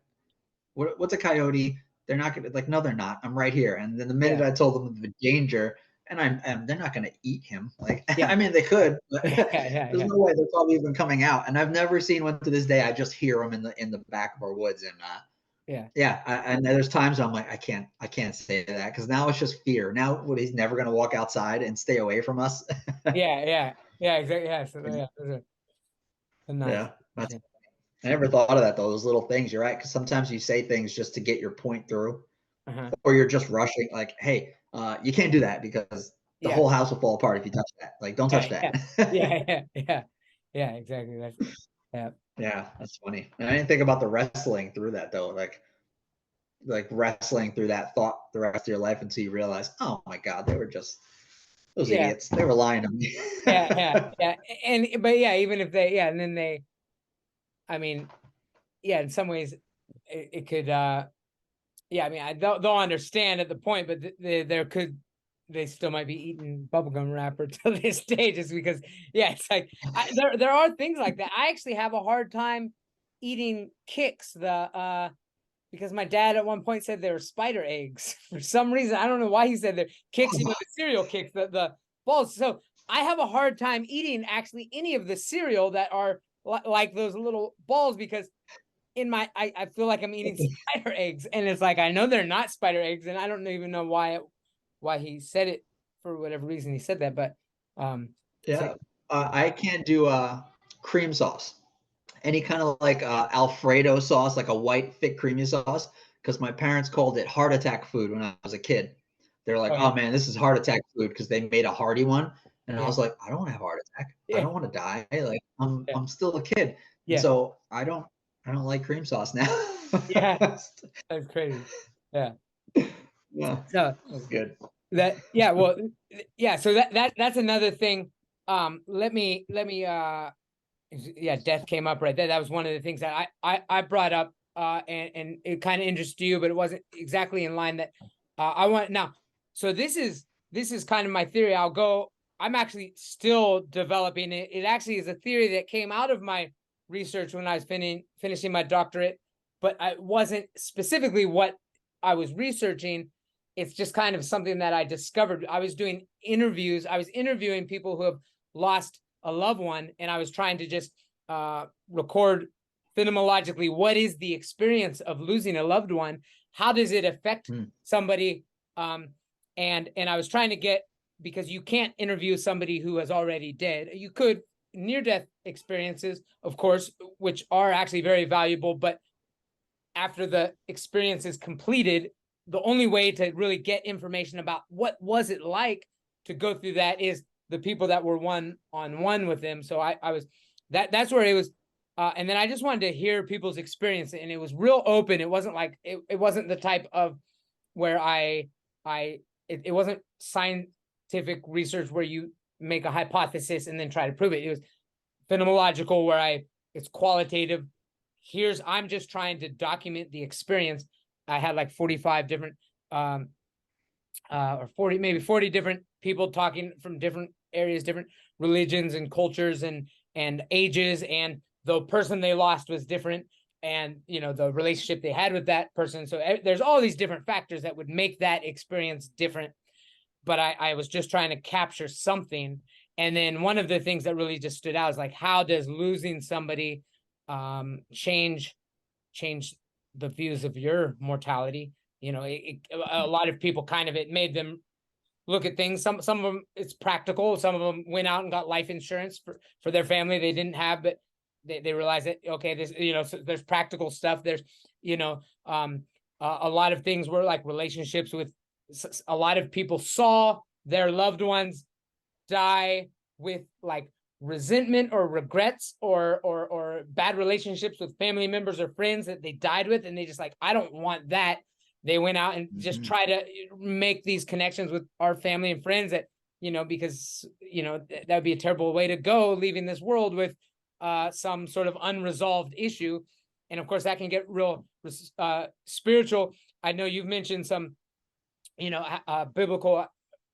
Speaker 2: what's a coyote? They're not going to, like, no, they're not. I'm right here. And then the minute
Speaker 1: Yeah.
Speaker 2: I told them the danger, and they're not going to eat him. Like,
Speaker 1: Yeah.
Speaker 2: I mean, they could, but
Speaker 1: Yeah. Yeah.
Speaker 2: there's
Speaker 1: Yeah.
Speaker 2: no way they're probably even coming out. And I've never seen one to this day. I just hear them in the back of our woods. And
Speaker 1: Yeah.
Speaker 2: yeah, and there's times I'm like, I can't say that because now it's just fear. Now, what, he's never going to walk outside and stay away from us.
Speaker 1: Yeah. Yeah. Yeah. Exactly. Yeah. So, yeah. Those are nice.
Speaker 2: Yeah, that's. I never thought of that though. Those little things. You're right, because sometimes you say things just to get your point through,
Speaker 1: Uh-huh.
Speaker 2: or you're just rushing. Like, hey, you can't do that because the
Speaker 1: Yeah.
Speaker 2: whole house will fall apart if you touch that. Like, don't touch
Speaker 1: Yeah. Yeah.
Speaker 2: that.
Speaker 1: Yeah. Yeah. Yeah. Yeah. Exactly. That's, yeah.
Speaker 2: Yeah, that's funny. And I didn't think about the wrestling through that though. Like wrestling through that thought the rest of your life until you realize, oh my God, they were just those
Speaker 1: Yeah.
Speaker 2: idiots. They were lying to me.
Speaker 1: Yeah. Yeah. Yeah. And, but yeah, even if they, yeah. And then they, I mean, yeah, in some ways it could, yeah, I mean, they'll understand at the point, but they still might be eating bubblegum wrapper to this day, just because, yeah, it's like, there are things like that. I actually have a hard time eating kicks, because my dad at one point said they were spider eggs for some reason. I don't know why he said they're kicks, the cereal kicks, the balls. So I have a hard time eating actually any of the cereal that are like those little balls, because in my I feel like I'm eating spider eggs, and it's like, I know they're not spider eggs, and I don't even know why he said it, for whatever reason he said that, but so
Speaker 2: Yeah, I can't do cream sauce. Any kind of like Alfredo sauce, like a white, thick, creamy sauce, because my parents called it heart attack food when I was a kid. They're like,
Speaker 1: oh
Speaker 2: "Oh
Speaker 1: yeah,
Speaker 2: man, this is heart attack food," because they made a hearty one, and I
Speaker 1: yeah,
Speaker 2: was like, "I don't want to have a heart attack. I
Speaker 1: yeah,
Speaker 2: don't want to die. Like, I'm
Speaker 1: yeah,
Speaker 2: I'm still a kid, and
Speaker 1: yeah,
Speaker 2: so I don't like cream sauce now."
Speaker 1: yeah, that's crazy. Yeah,
Speaker 2: Yeah,
Speaker 1: so
Speaker 2: that's good.
Speaker 1: that, yeah, well, yeah, so that's another thing. Let me yeah, death came up right there. That was one of the things that I brought up, and it kind of interested you, but it wasn't exactly in line that I want now. So this is kind of my theory. I'm actually still developing it. It actually is a theory that came out of my research when I was finishing my doctorate, but it wasn't specifically what I was researching. It's just kind of something that I discovered. I was doing interviews. I was interviewing people who have lost a loved one, and I was trying to just record phenomenologically, what is the experience of losing a loved one? How does it affect somebody? And I was trying to get, because you can't interview somebody who is already dead. You could near-death experiences, of course, which are actually very valuable, but after the experience is completed, the only way to really get information about what was it like to go through that is the people that were one-on-one with them. So I was that's where it was, and then I just wanted to hear people's experience, and it was real open. It wasn't like it wasn't the type of where it wasn't scientific research where you make a hypothesis and then try to prove it. It was phenomenological, where it's qualitative. I'm just trying to document the experience. I had like 45 different or 40, maybe 40 different people talking from different areas, different religions and cultures and ages, and the person they lost was different, and the relationship they had with that person. So there's all these different factors that would make that experience different, but I was just trying to capture something. And then one of the things that really just stood out is like, how does losing somebody change the views of your mortality? A lot of people it made them look at things. Some of them, it's practical. Some of them went out and got life insurance for their family they didn't have, but they realized that, okay, this, so there's practical stuff. There's, a lot of things were like relationships with, a lot of people saw their loved ones die with like resentment or regrets or bad relationships with family members or friends that they died with, and they just like, I don't want that. they went out and just
Speaker 2: Mm-hmm.
Speaker 1: try to make these connections with our family and friends that, because, that would be a terrible way to go, leaving this world with some sort of unresolved issue. And of course, that can get real spiritual. I know you've mentioned some, biblical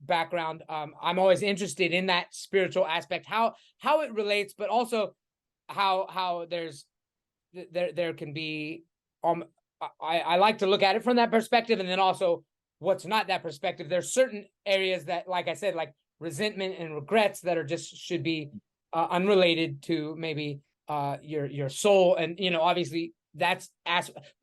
Speaker 1: background. I'm always interested in that spiritual aspect, how it relates, but also how there can be I like to look at it from that perspective, and then also what's not that perspective. There's certain areas that, like I said, like resentment and regrets, that are just should be unrelated to maybe your soul, and obviously that's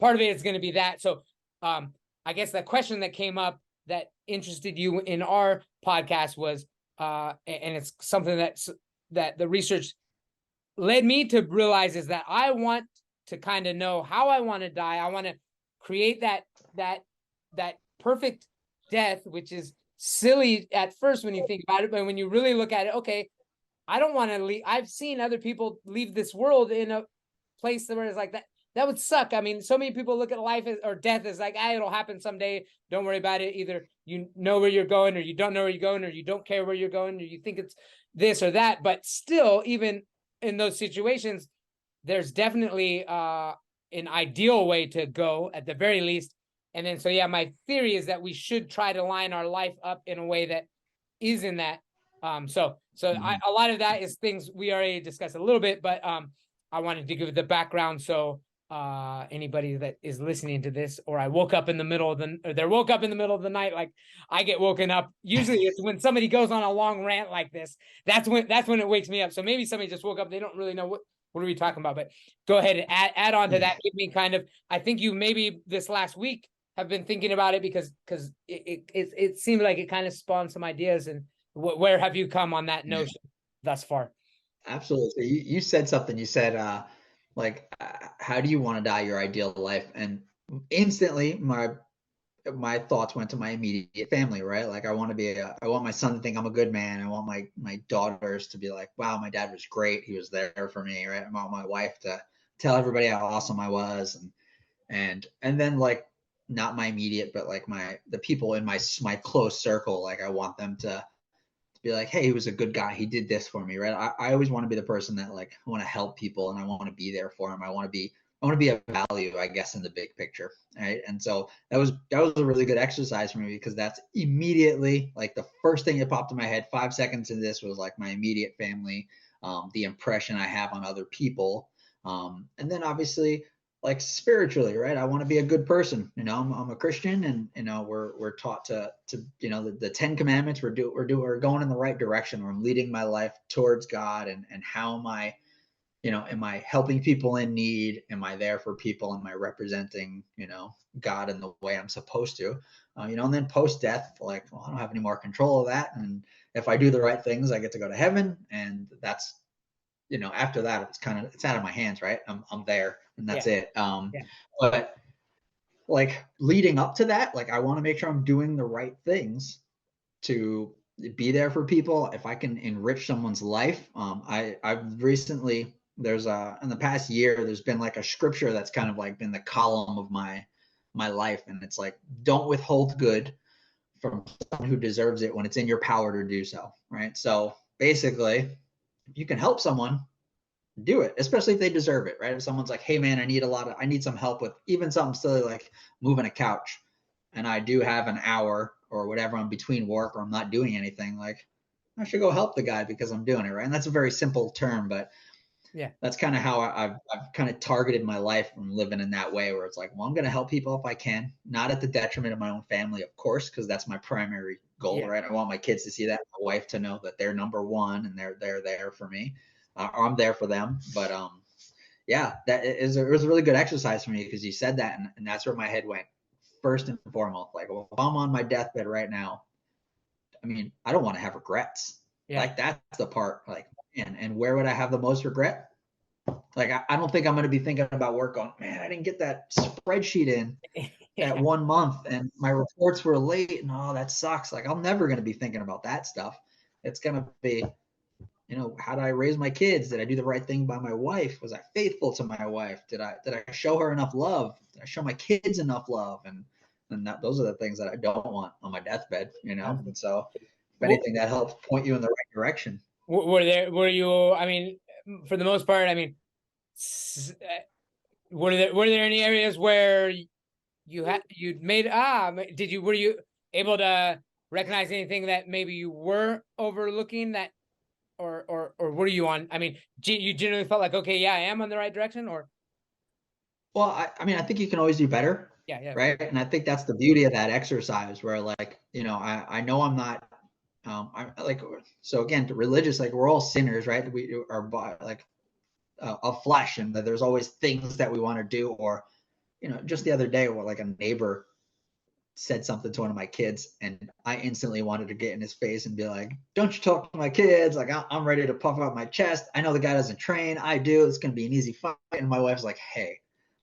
Speaker 1: part of it is going to be that. So I guess the question that came up that interested you in our podcast was, and it's something that the research led me to realize, is that I want to kind of know how I want to die. I want to create that perfect death, which is silly at first when you think about it, but when you really look at it, okay, I don't want to leave. I've seen other people leave this world in a place where it's like that. That would suck. I mean, so many people look at life or death as like, it'll happen someday. Don't worry about it. Either you know where you're going, or you don't know where you're going, or you don't care where you're going, or you think it's this or that. But still, even in those situations, there's definitely an ideal way to go at the very least. And then, so yeah, my theory is that we should try to line our life up in a way that is in that. So a lot of that is things we already discussed a little bit, but I wanted to give the background. So anybody that is listening to this, or I woke up in the middle of they woke up in the middle of the night, like I get woken up. Usually it's when somebody goes on a long rant like this. That's when it wakes me up. So maybe somebody just woke up. They don't really know what are we talking about, but go ahead and add on to that. Give me kind of, I think you maybe this last week have been thinking about it because it seemed like it kind of spawned some ideas. And where have you come on that notion thus far?
Speaker 2: Absolutely. So you said something. You said, how do you want to die your ideal life? And instantly, my thoughts went to my immediate family, right? Like I want my son to think I'm a good man. I want my daughters to be like, wow, my dad was great. He was there for me, right? I want my wife to tell everybody how awesome I was, and then like not my immediate, but like the people in my close circle. Like I want them to be like, hey, he was a good guy. He did this for me, right? I always want to be the person that like I want to help people and I want to be there for them. I want to be a value, I guess, in the big picture, right? And so that was a really good exercise for me because that's immediately like the first thing that popped in my head. 5 seconds into this was like my immediate family, the impression I have on other people, and then obviously like spiritually, right? I want to be a good person. I'm a Christian, and we're taught to the 10 Commandments. We're going in the right direction. Where I'm leading my life towards God, and how am I, am I helping people in need? Am I there for people? Am I representing, God in the way I'm supposed to? And then post death, like, well, I don't have any more control of that. And if I do the right things, I get to go to heaven. And that's, after that, it's out of my hands, right? I'm there, and that's it. But like leading up to that, like I want to make sure I'm doing the right things to be there for people. If I can enrich someone's life, I've recently in the past year, there's been like a scripture that's kind of like been the column of my life, and it's like, don't withhold good from someone who deserves it when it's in your power to do so, right? So basically, if you can help someone, do it, especially if they deserve it, right? If someone's like, hey man, I need some help with even something silly like moving a couch, and I do have an hour or whatever, I'm between work or I'm not doing anything, like I should go help the guy because I'm doing it, right? And that's a very simple term, but that's kind of how I've kind of targeted my life and living in that way, where it's like, well, I'm going to help people if I can, not at the detriment of my own family, of course, because that's my primary goal, right? I want my kids to see that, my wife to know that they're number one and they're there for me, or I'm there for them. But it was a really good exercise for me because you said that, and that's where my head went first and foremost. Like, well, if I'm on my deathbed right now, I mean, I don't want to have regrets. Like that's the part, like, and where would I have the most regret? Like, I don't think I'm going to be thinking about work on, man, I didn't get that spreadsheet in that 1 month and my reports were late and that sucks. Like, I'm never going to be thinking about that stuff. It's going to be, how did I raise my kids? Did I do the right thing by my wife? Was I faithful to my wife? Did I show her enough love? Did I show my kids enough love? And And those are the things that I don't want on my deathbed, you know? And so if
Speaker 1: What,
Speaker 2: anything, that helps point you in the right direction.
Speaker 1: were you, I mean, for the most part, I mean, were there any areas where you'd made, were you able to recognize anything that maybe you were overlooking that, or were you on, I mean, you generally felt like, okay, yeah, I am on the right direction, or?
Speaker 2: Well, I mean, I think you can always do better,
Speaker 1: Yeah, yeah,
Speaker 2: right? And I think that's the beauty of that exercise where like, you know, I know I'm not, I'm like, so again, religious, like we're all sinners, right? We are like of flesh, and that there's always things that we want to do. Or, you know, just the other day, where like a neighbor said something to one of my kids, and I instantly wanted to get in his face and be like, "Don't you talk to my kids? Like I'm ready to puff out my chest. I know the guy doesn't train. I do. It's gonna be an easy fight." And my wife's like, "Hey,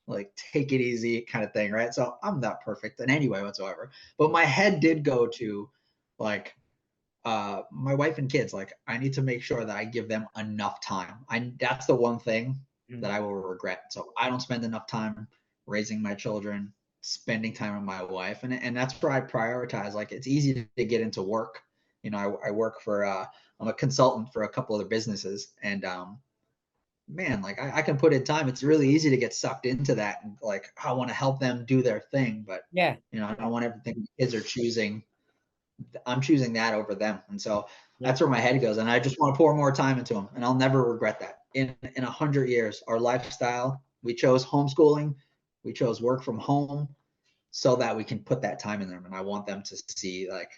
Speaker 2: like take it easy," kind of thing, right? So I'm not perfect in any way whatsoever, but my head did go to like my wife and kids. Like I need to make sure that I give them enough time. That's the one thing that I will regret. So I don't spend enough time raising my children, spending time with my wife, and that's where I prioritize. Like it's easy to get into work. You know, I work for I'm a consultant for a couple other businesses, and man, like I can put in time. It's really easy to get sucked into that, and like I want to help them do their thing, but
Speaker 1: yeah,
Speaker 2: you know, I don't want everything kids are choosing. I'm choosing that over them, and so
Speaker 1: yeah,
Speaker 2: that's where my head goes. And I just want to pour more time into them, and I'll never regret that. In 100 years, our lifestyle, we chose homeschooling, we chose work from home, so that we can put that time in them. And I want them to see like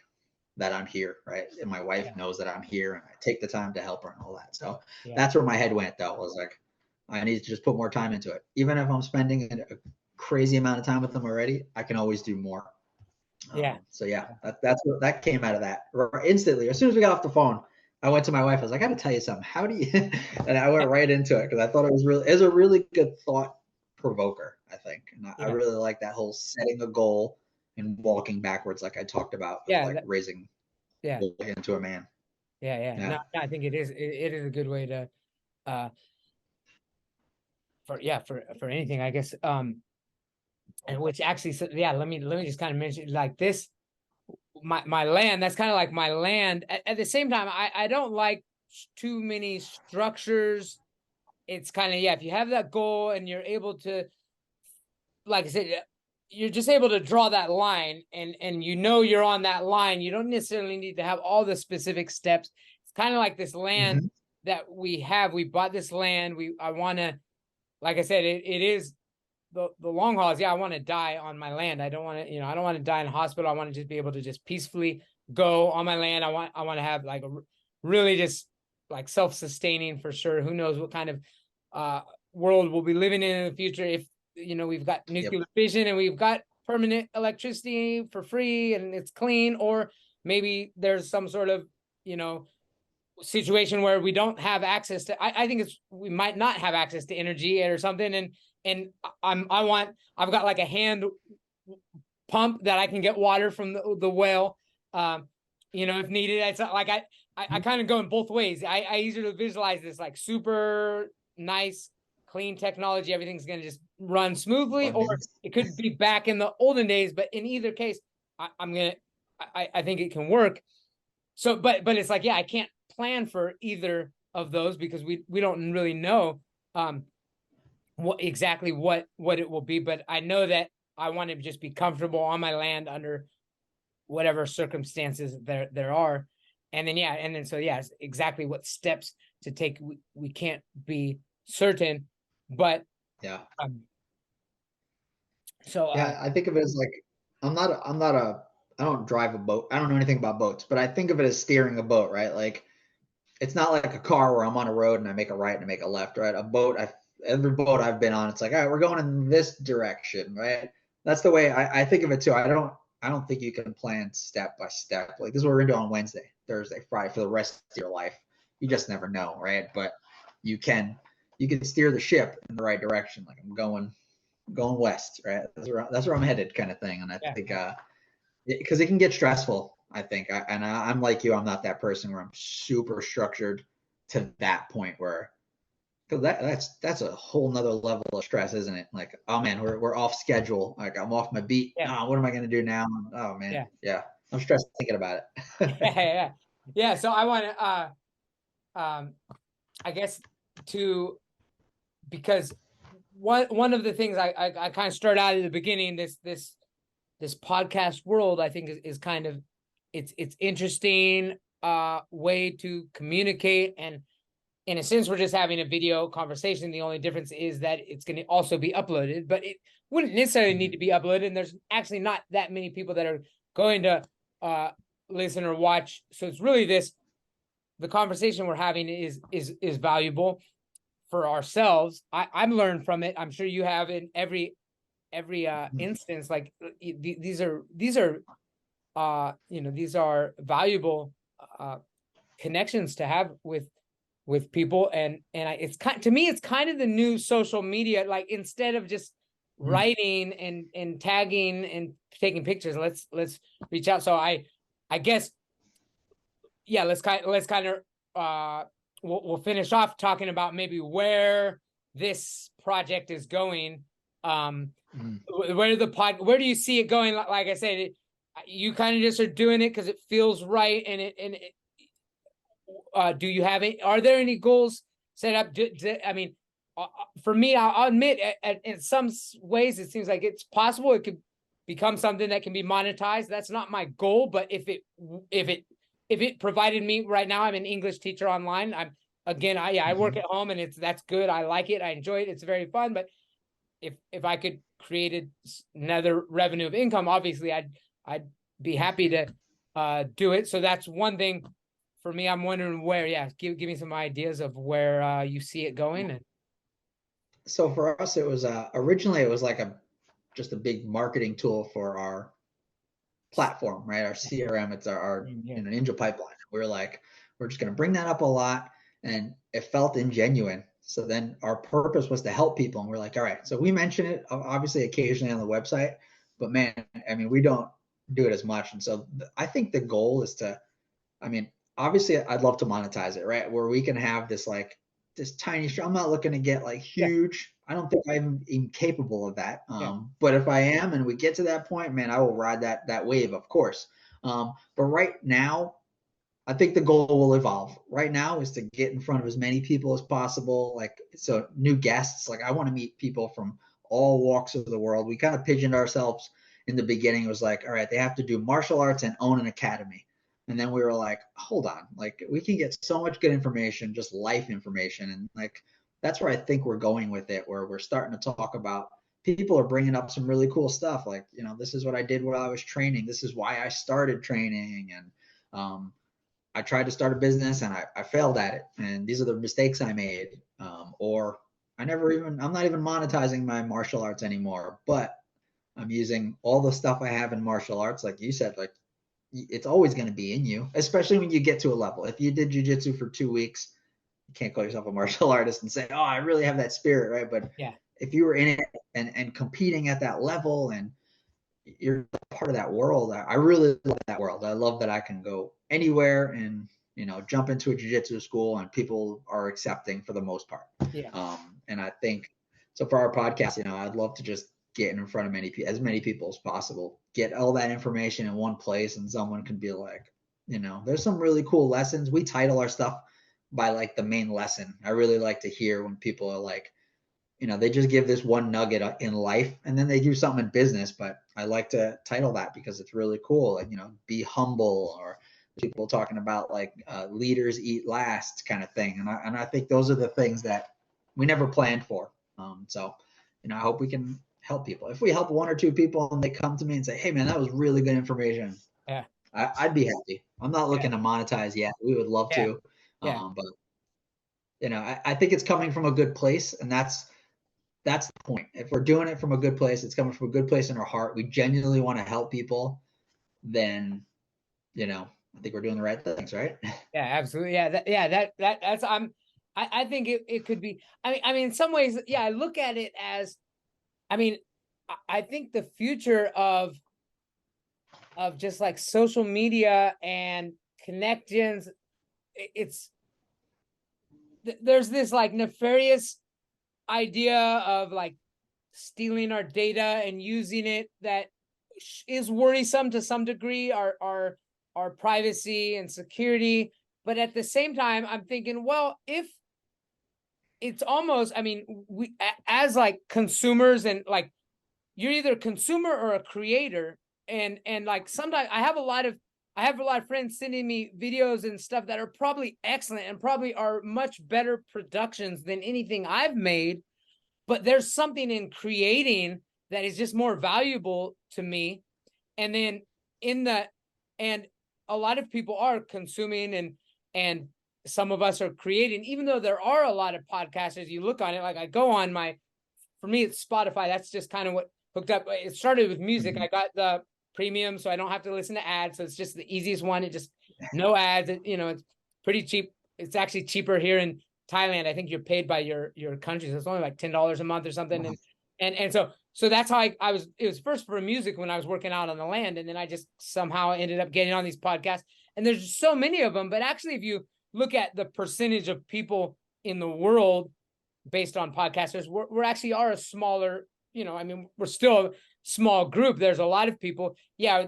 Speaker 2: that I'm here, right? And my wife
Speaker 1: yeah,
Speaker 2: knows that I'm here, and I take the time to help her and all that. So
Speaker 1: yeah,
Speaker 2: that's where my head went, though. Was like, I need to just put more time into it. Even if I'm spending a crazy amount of time with them already, I can always do more.
Speaker 1: yeah,
Speaker 2: So yeah, that's what that came out of that instantly. As soon as we got off the phone, I went to my wife. I was like, I got to tell you something. How do you? And I went right into it because I thought it was a really good thought provoker. I think, and I
Speaker 1: yeah,
Speaker 2: really like that whole setting a goal and walking backwards, like I talked about with
Speaker 1: yeah,
Speaker 2: like raising
Speaker 1: yeah,
Speaker 2: into a man.
Speaker 1: yeah, yeah. No,
Speaker 2: Yeah.
Speaker 1: no, I think it is a good way to, uh, for anything, I guess. And which actually, so, yeah, let me just kind of mention like this, my land. That's kind of like my land. At the same time, I don't like too many structures. It's kind of, yeah, if you have that goal and you're able to, like I said, you're just able to draw that line, and you know you're on that line. You don't necessarily need to have all the specific steps. It's kind of like this land
Speaker 2: Mm-hmm.
Speaker 1: that we have. We bought this land. I want to, like I said, it is the long haul is, yeah, I want to die on my land. I don't want to, I don't want to die in a hospital. I want to just be able to just peacefully go on my land. I want to have like a really just like self-sustaining for sure. Who knows what kind of uh world we'll be living in the future if we've got
Speaker 2: Yep.
Speaker 1: nuclear fission and we've got permanent electricity for free and it's clean, or maybe there's some sort of you know situation where we don't have access to, I think it's, we might not have access to energy or something, and I've got like a hand pump that I can get water from the well, if needed. It's not like I kind of go in both ways. I usually visualize this like super nice clean technology, everything's going to just run smoothly, or
Speaker 2: Abundance.
Speaker 1: it could be back in the olden days, but in either case I think it can work. So but it's like, yeah, I can't plan for either of those because we don't really know what it will be, but I know that I want to just be comfortable on my land under whatever circumstances there are. And then so yeah, it's exactly what steps to take, we can't be certain, but
Speaker 2: Yeah.
Speaker 1: um so
Speaker 2: Yeah. I think of it as like I'm not a I don't drive a boat. I don't know anything about boats, but I think of it as steering a boat, right? Like it's not like a car where I'm on a road and I make a right and I make a left, right? A boat, every boat I've been on, it's like, all right, we're going in this direction, right? That's the way I think of it too. I don't think you can plan step by step. Like this is what we're gonna do on Wednesday, Thursday, Friday for the rest of your life. You just never know, right? But you can steer the ship in the right direction. Like I'm going west, right? That's where I'm headed, kind of thing. And I
Speaker 1: yeah,
Speaker 2: think because it can get stressful. I think, I'm like you. I'm not that person where I'm super structured to that point where, Cause that's a whole nother level of stress, isn't it? Like, oh man, we're off schedule. Like I'm off my beat.
Speaker 1: Yeah,
Speaker 2: Oh, what am I gonna do now? Oh man,
Speaker 1: yeah,
Speaker 2: yeah. I'm stressed thinking about
Speaker 1: yeah,
Speaker 2: it.
Speaker 1: yeah, yeah. So I want to, um, I guess to because one of the things I kind of start out at the beginning, this podcast world, I think is kind of it's interesting way to communicate, and in a sense we're just having a video conversation. The only difference is that it's going to also be uploaded, but it wouldn't necessarily need to be uploaded, and there's actually not that many people that are going to listen or watch. So it's really the conversation we're having is valuable for ourselves. I'm learned from it. I'm sure you have in every instance. Like these are these are valuable connections to have with people, and it's kind to me it's kind of the new social media. Like instead of just writing and tagging and taking pictures, let's reach out. So I guess yeah, let's kind of we'll finish off talking about maybe where this project is going. Where where do you see it going? Like I said, you kind of just are doing it because it feels right, and do you have it? Are there any goals set up? I mean, for me, I'll admit, in some ways, it seems like it's possible it could become something that can be monetized. That's not my goal, but if it provided me right now, I'm an English teacher online. I work at home, and that's good. I like it. I enjoy it. It's very fun. But if I could create another revenue of income, obviously I'd be happy to do it. So that's one thing for me. I'm wondering where, give me some ideas of where you see it going. And
Speaker 2: So for us, it was originally it was like just a big marketing tool for our platform, right? Our CRM, it's our Ninja pipeline. We were like, we're just going to bring that up a lot, and it felt ingenuine. So then our purpose was to help people, and we're like, all right. So we mention it obviously occasionally on the website, but man, I mean, we don't do it as much. And so I think the goal is to, I mean, obviously I'd love to monetize it, right? Where we can have this tiny show. I'm not looking to get like huge. I don't think I'm even capable of that. But if I am, and we get to that point, man, I will ride that wave, of course. But right now, I think the goal will evolve. Right now is to get in front of as many people as possible. Like, so new guests, like I want to meet people from all walks of the world. We kind of pigeoned ourselves in the beginning. It was like, all right, they have to do martial arts and own an academy. And then we were like, hold on, like we can get so much good information, just life information. And like, that's where I think we're going with it, where we're starting to talk about people are bringing up some really cool stuff. Like, this is what I did while I was training. This is why I started training. And, I tried to start a business and I failed at it. And these are the mistakes I made. Or I'm not even monetizing my martial arts anymore, but I'm using all the stuff I have in martial arts. Like you said, like it's always going to be in you, especially when you get to a level. If you did jujitsu for 2 weeks, you can't call yourself a martial artist and say, oh, I really have that spirit, right? But if you were in it and competing at that level and you're part of that world, I really love that world. I love that I can go anywhere and jump into a jiu-jitsu school and people are accepting for the most part. And I think so for our podcast, I'd love to just get in front of as many people as possible, get all that information in one place, and someone can be like, there's some really cool lessons. We title our stuff by like the main lesson. I really like to hear when people are like, they just give this one nugget in life and then they do something in business, but I like to title that because it's really cool. Like, be humble, or people talking about like leaders eat last kind of thing. And I think those are the things that we never planned for. So, I hope we can help people. If we help one or two people and they come to me and say, hey man, that was really good information. I'd be happy. I'm not looking to monetize yet. We would love to. But I think it's coming from a good place, and that's the point. If we're doing it from a good place, it's coming from a good place in our heart. We genuinely want to help people. Then, I think we're doing the right things, right?
Speaker 1: Yeah, absolutely. That's I think it could be. I mean, in some ways, I look at it as, I think the future of just like social media and connections, it's there's this like nefarious idea of like stealing our data and using it that is worrisome to some degree, our privacy and security. But at the same time, I'm thinking, well, if it's almost, I mean, we as like consumers, and like you're either a consumer or a creator, and like sometimes I have a lot of friends sending me videos and stuff that are probably excellent and probably are much better productions than anything I've made, but there's something in creating that is just more valuable to me. And then and a lot of people are consuming, and some of us are creating, even though there are a lot of podcasters. You look on it, like I go on for me, it's Spotify. That's just kind of what hooked up. It started with music. I got the premium, so I don't have to listen to ads. So it's just the easiest one. It just no ads. It's pretty cheap. It's actually cheaper here in Thailand. I think you're paid by your country, so it's only like $10 a month or something. And so that's how I was. It was first for music when I was working out on the land, and then I just somehow ended up getting on these podcasts. And there's so many of them. But actually, if you look at the percentage of people in the world based on podcasters, we're actually are a smaller. I mean, we're still a small group. There's a lot of people. Yeah,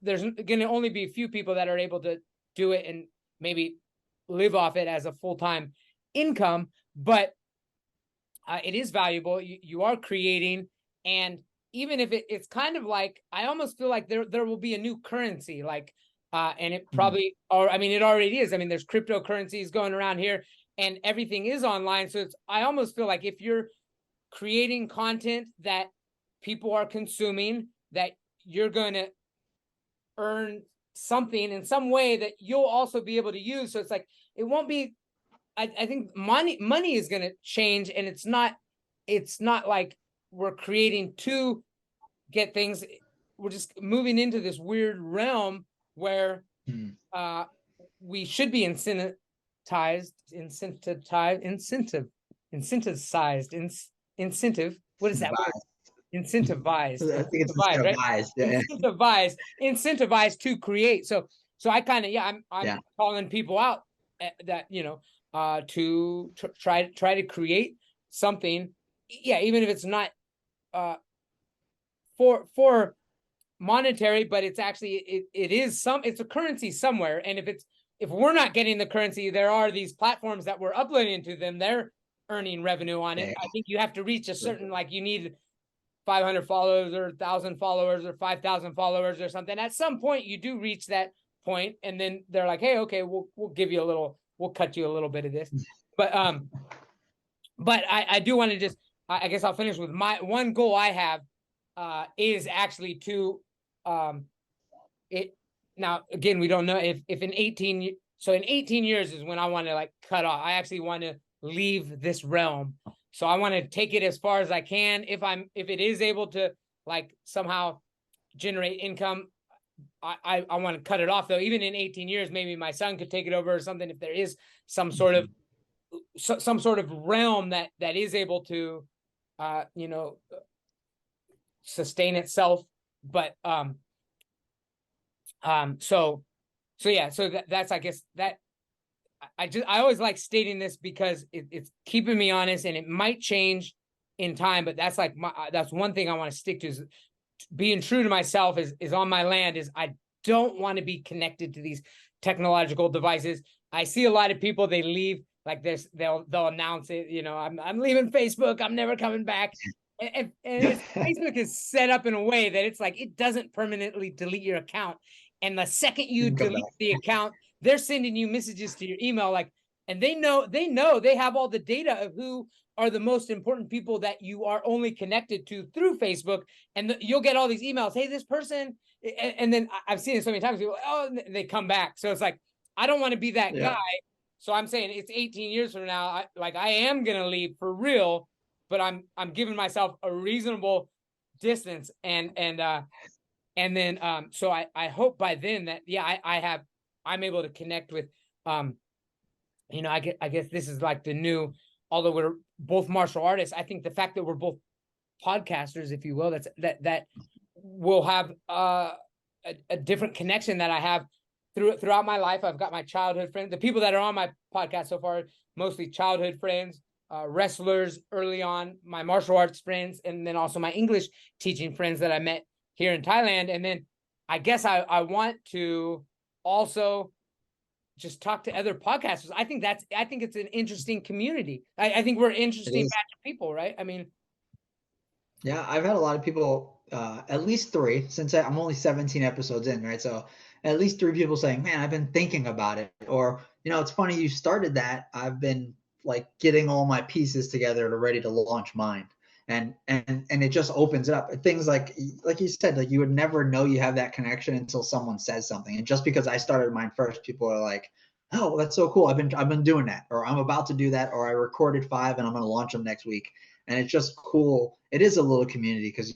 Speaker 1: there's going to only be a few people that are able to do it and maybe live off it as a full-time income, but it is valuable. You are creating, and even if it's kind of like, I almost feel like there will be a new currency, like, and it probably, or I mean, it already is. I mean, there's cryptocurrencies going around here, and everything is online. So I almost feel like if you're creating content that people are consuming, that you're going to earn something in some way that you'll also be able to use. So it's like, it won't be, I think money is going to change, and it's not like we're creating to get things. We're just moving into this weird realm where we should be incentivized. What is that word? Incentivized.
Speaker 2: I think it's
Speaker 1: incentivized, right? Incentivized to create. So I kind of, I'm calling people out that, to try to create something. Yeah, even if it's not for monetary, but it's actually it's a currency somewhere. And if we're not getting the currency, there are these platforms that we're uploading to them, they're earning revenue on it. I think you have to reach a certain, like, you need 500 followers or 1,000 followers or 5,000 followers or something. At some point you do reach that point, and then they're like, hey, okay, we'll give you we'll cut you a little bit of this. But I do want to just, I guess I'll finish with my one goal I have is actually to it. Now, again, we don't know if in 18 years is when I want to like cut off. I actually want to leave this realm. So I want to take it as far as I can. If it is able to like somehow generate income, I want to cut it off, though. Even in 18 years, maybe my son could take it over or something. If there is some sort of realm that is able to, sustain itself. But so that's, I guess, that I always like stating this because it's keeping me honest, and it might change in time, but that's like that's one thing I want to stick to, is being true to myself is on my land. Is I don't want to be connected to these technological devices. I see a lot of people, they leave like this, they'll announce it, I'm leaving Facebook, I'm never coming back. And Facebook is set up in a way that it's like, it doesn't permanently delete your account. And the second you delete the account, they're sending you messages to your email, like, and they know they have all the data of who are the most important people that you are only connected to through Facebook. And you'll get all these emails, hey, this person, and then I've seen it so many times, people, they come back. So it's like, I don't want to be that guy. So I'm saying it's 18 years from now, I am going to leave for real, but I'm giving myself a reasonable distance. And then so I hope by then that, I'm able to connect with, I guess this is like the new, although we're both martial artists, I think the fact that we're both podcasters, if you will, that will have a different connection that I have throughout my life, I've got my childhood friends. The people that are on my podcast so far, mostly childhood friends, wrestlers early on, my martial arts friends, and then also my English teaching friends that I met here in Thailand. And then I guess I want to also just talk to other podcasters. I think it's an interesting community. I think we're interesting batch of people, right? I mean,
Speaker 2: yeah, I've had a lot of people, at least three, since I'm only 17 episodes in, right? So at least three people saying, man, I've been thinking about it. Or, it's funny you started that. I've been like getting all my pieces together to ready to launch mine. And it just opens it up. Things like you said, like you would never know you have that connection until someone says something. And just because I started mine first, people are like, oh, that's so cool. I've been doing that, or I'm about to do that, or I recorded 5 and I'm going to launch them next week. And it's just cool. It is a little community because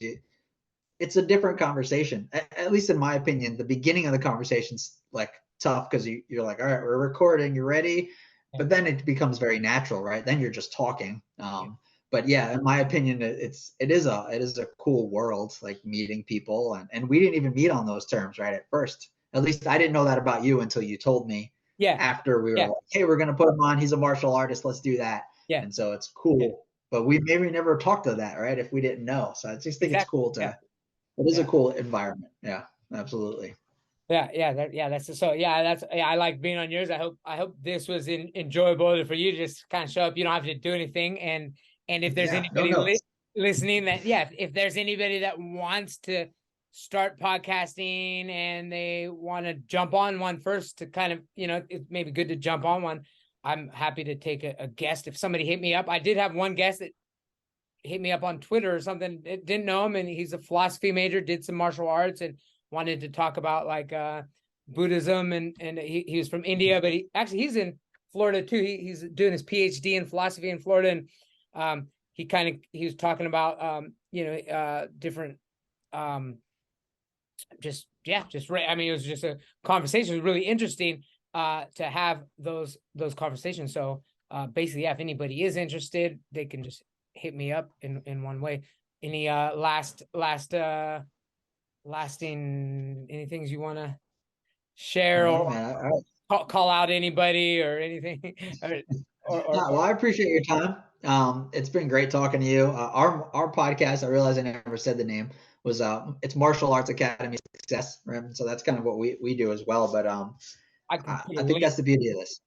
Speaker 2: it's a different conversation. At least in my opinion, the beginning of the conversation's like tough because you're like, all right, we're recording, you ready? But then it becomes very natural, right? Then you're just talking. But yeah, in my opinion, it is a cool world, like meeting people, and we didn't even meet on those terms, right? At first, at least I didn't know that about you until you told me.
Speaker 1: Yeah.
Speaker 2: After we were like, hey, we're gonna put him on. He's a martial artist. Let's do that.
Speaker 1: Yeah.
Speaker 2: And so it's cool. Yeah. But we maybe never talked to that, right? If we didn't know. So I just think it's cool to. It is a cool environment. Yeah, absolutely.
Speaker 1: I like being on yours. I hope this was enjoyable for you. Just kind of show up. You don't have to do anything. And if there's anybody listening that, if there's anybody that wants to start podcasting and they want to jump on one first to kind of, it may be good to jump on one. I'm happy to take a guest. If somebody hit me up, I did have one guest that hit me up on Twitter or something. It didn't know him, and he's a philosophy major, did some martial arts, and wanted to talk about like Buddhism, and he was from India, but he's in Florida too. He's doing his PhD in philosophy in Florida, and he was talking about different I mean, it was just a conversation. It was really interesting to have those conversations. So basically, if anybody is interested, they can just hit me up in one way. Any lasting anything you want to share or call out anybody or anything?
Speaker 2: Well, I appreciate your time. It's been great talking to you. Our podcast, I realize I never said the name, was it's Martial Arts Academy Success, right? So that's kind of what we do as well. But I think that's the beauty of this.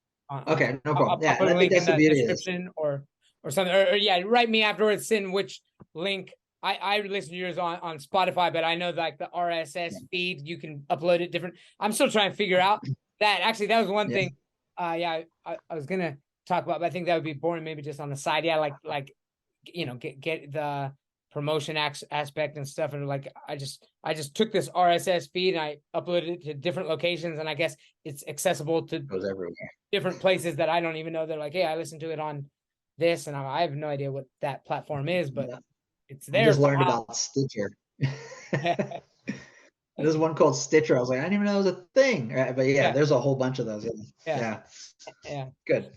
Speaker 2: Okay, no problem.
Speaker 1: I'll put a link in the description or something. Or write me afterwards. Send which link. I listen to yours on Spotify, but I know like the RSS feed, you can upload it different. I'm still trying to figure out that. Actually, that was one thing. I was gonna talk about, but I think that would be boring. Maybe just on the side. Yeah, like get the promotion aspect and stuff, and like I just took this RSS feed and I uploaded it to different locations, and I guess it's accessible to
Speaker 2: goes everywhere,
Speaker 1: different places that I don't even know. They're like, hey, I listened to it on this, and I have no idea what that platform is, but it's there.
Speaker 2: I just learned about Stitcher. There's one called Stitcher. I was like, I didn't even know it was a thing. Right? But there's a whole bunch of those. Yeah. Good.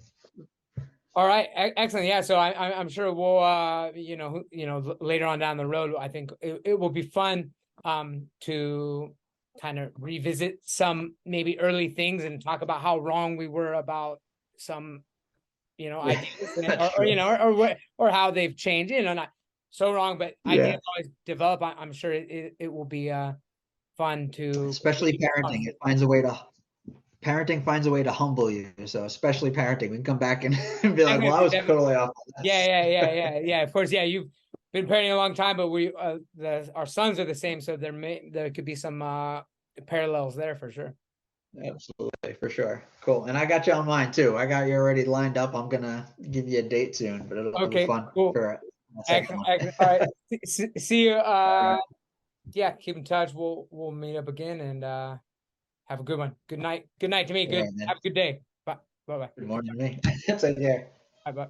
Speaker 1: All right, excellent. Yeah, so I'm sure we'll later on down the road, I think it will be fun to kind of revisit some maybe early things and talk about how wrong we were about some ideas or how they've changed. Not so wrong, but ideas always develop. I'm sure it will be fun to,
Speaker 2: especially parenting. Parenting finds a way to humble you. So especially parenting, we can come back and be like, well, I was totally off on that.
Speaker 1: Yeah. Of course, you've been parenting a long time, but our sons are the same, so there could be some parallels there for sure.
Speaker 2: Absolutely, for sure. Cool. And I got you on mine too. I got you already lined up. I'm gonna give you a date soon, but it'll be fun.
Speaker 1: Cool. Excellent. All right. See you. Yeah, keep in touch. We'll meet up again and have a good one. Good night. Good night to me. Good. Have a good day. Bye. Bye.
Speaker 2: Good morning to me. Take care.
Speaker 1: Bye. Bye.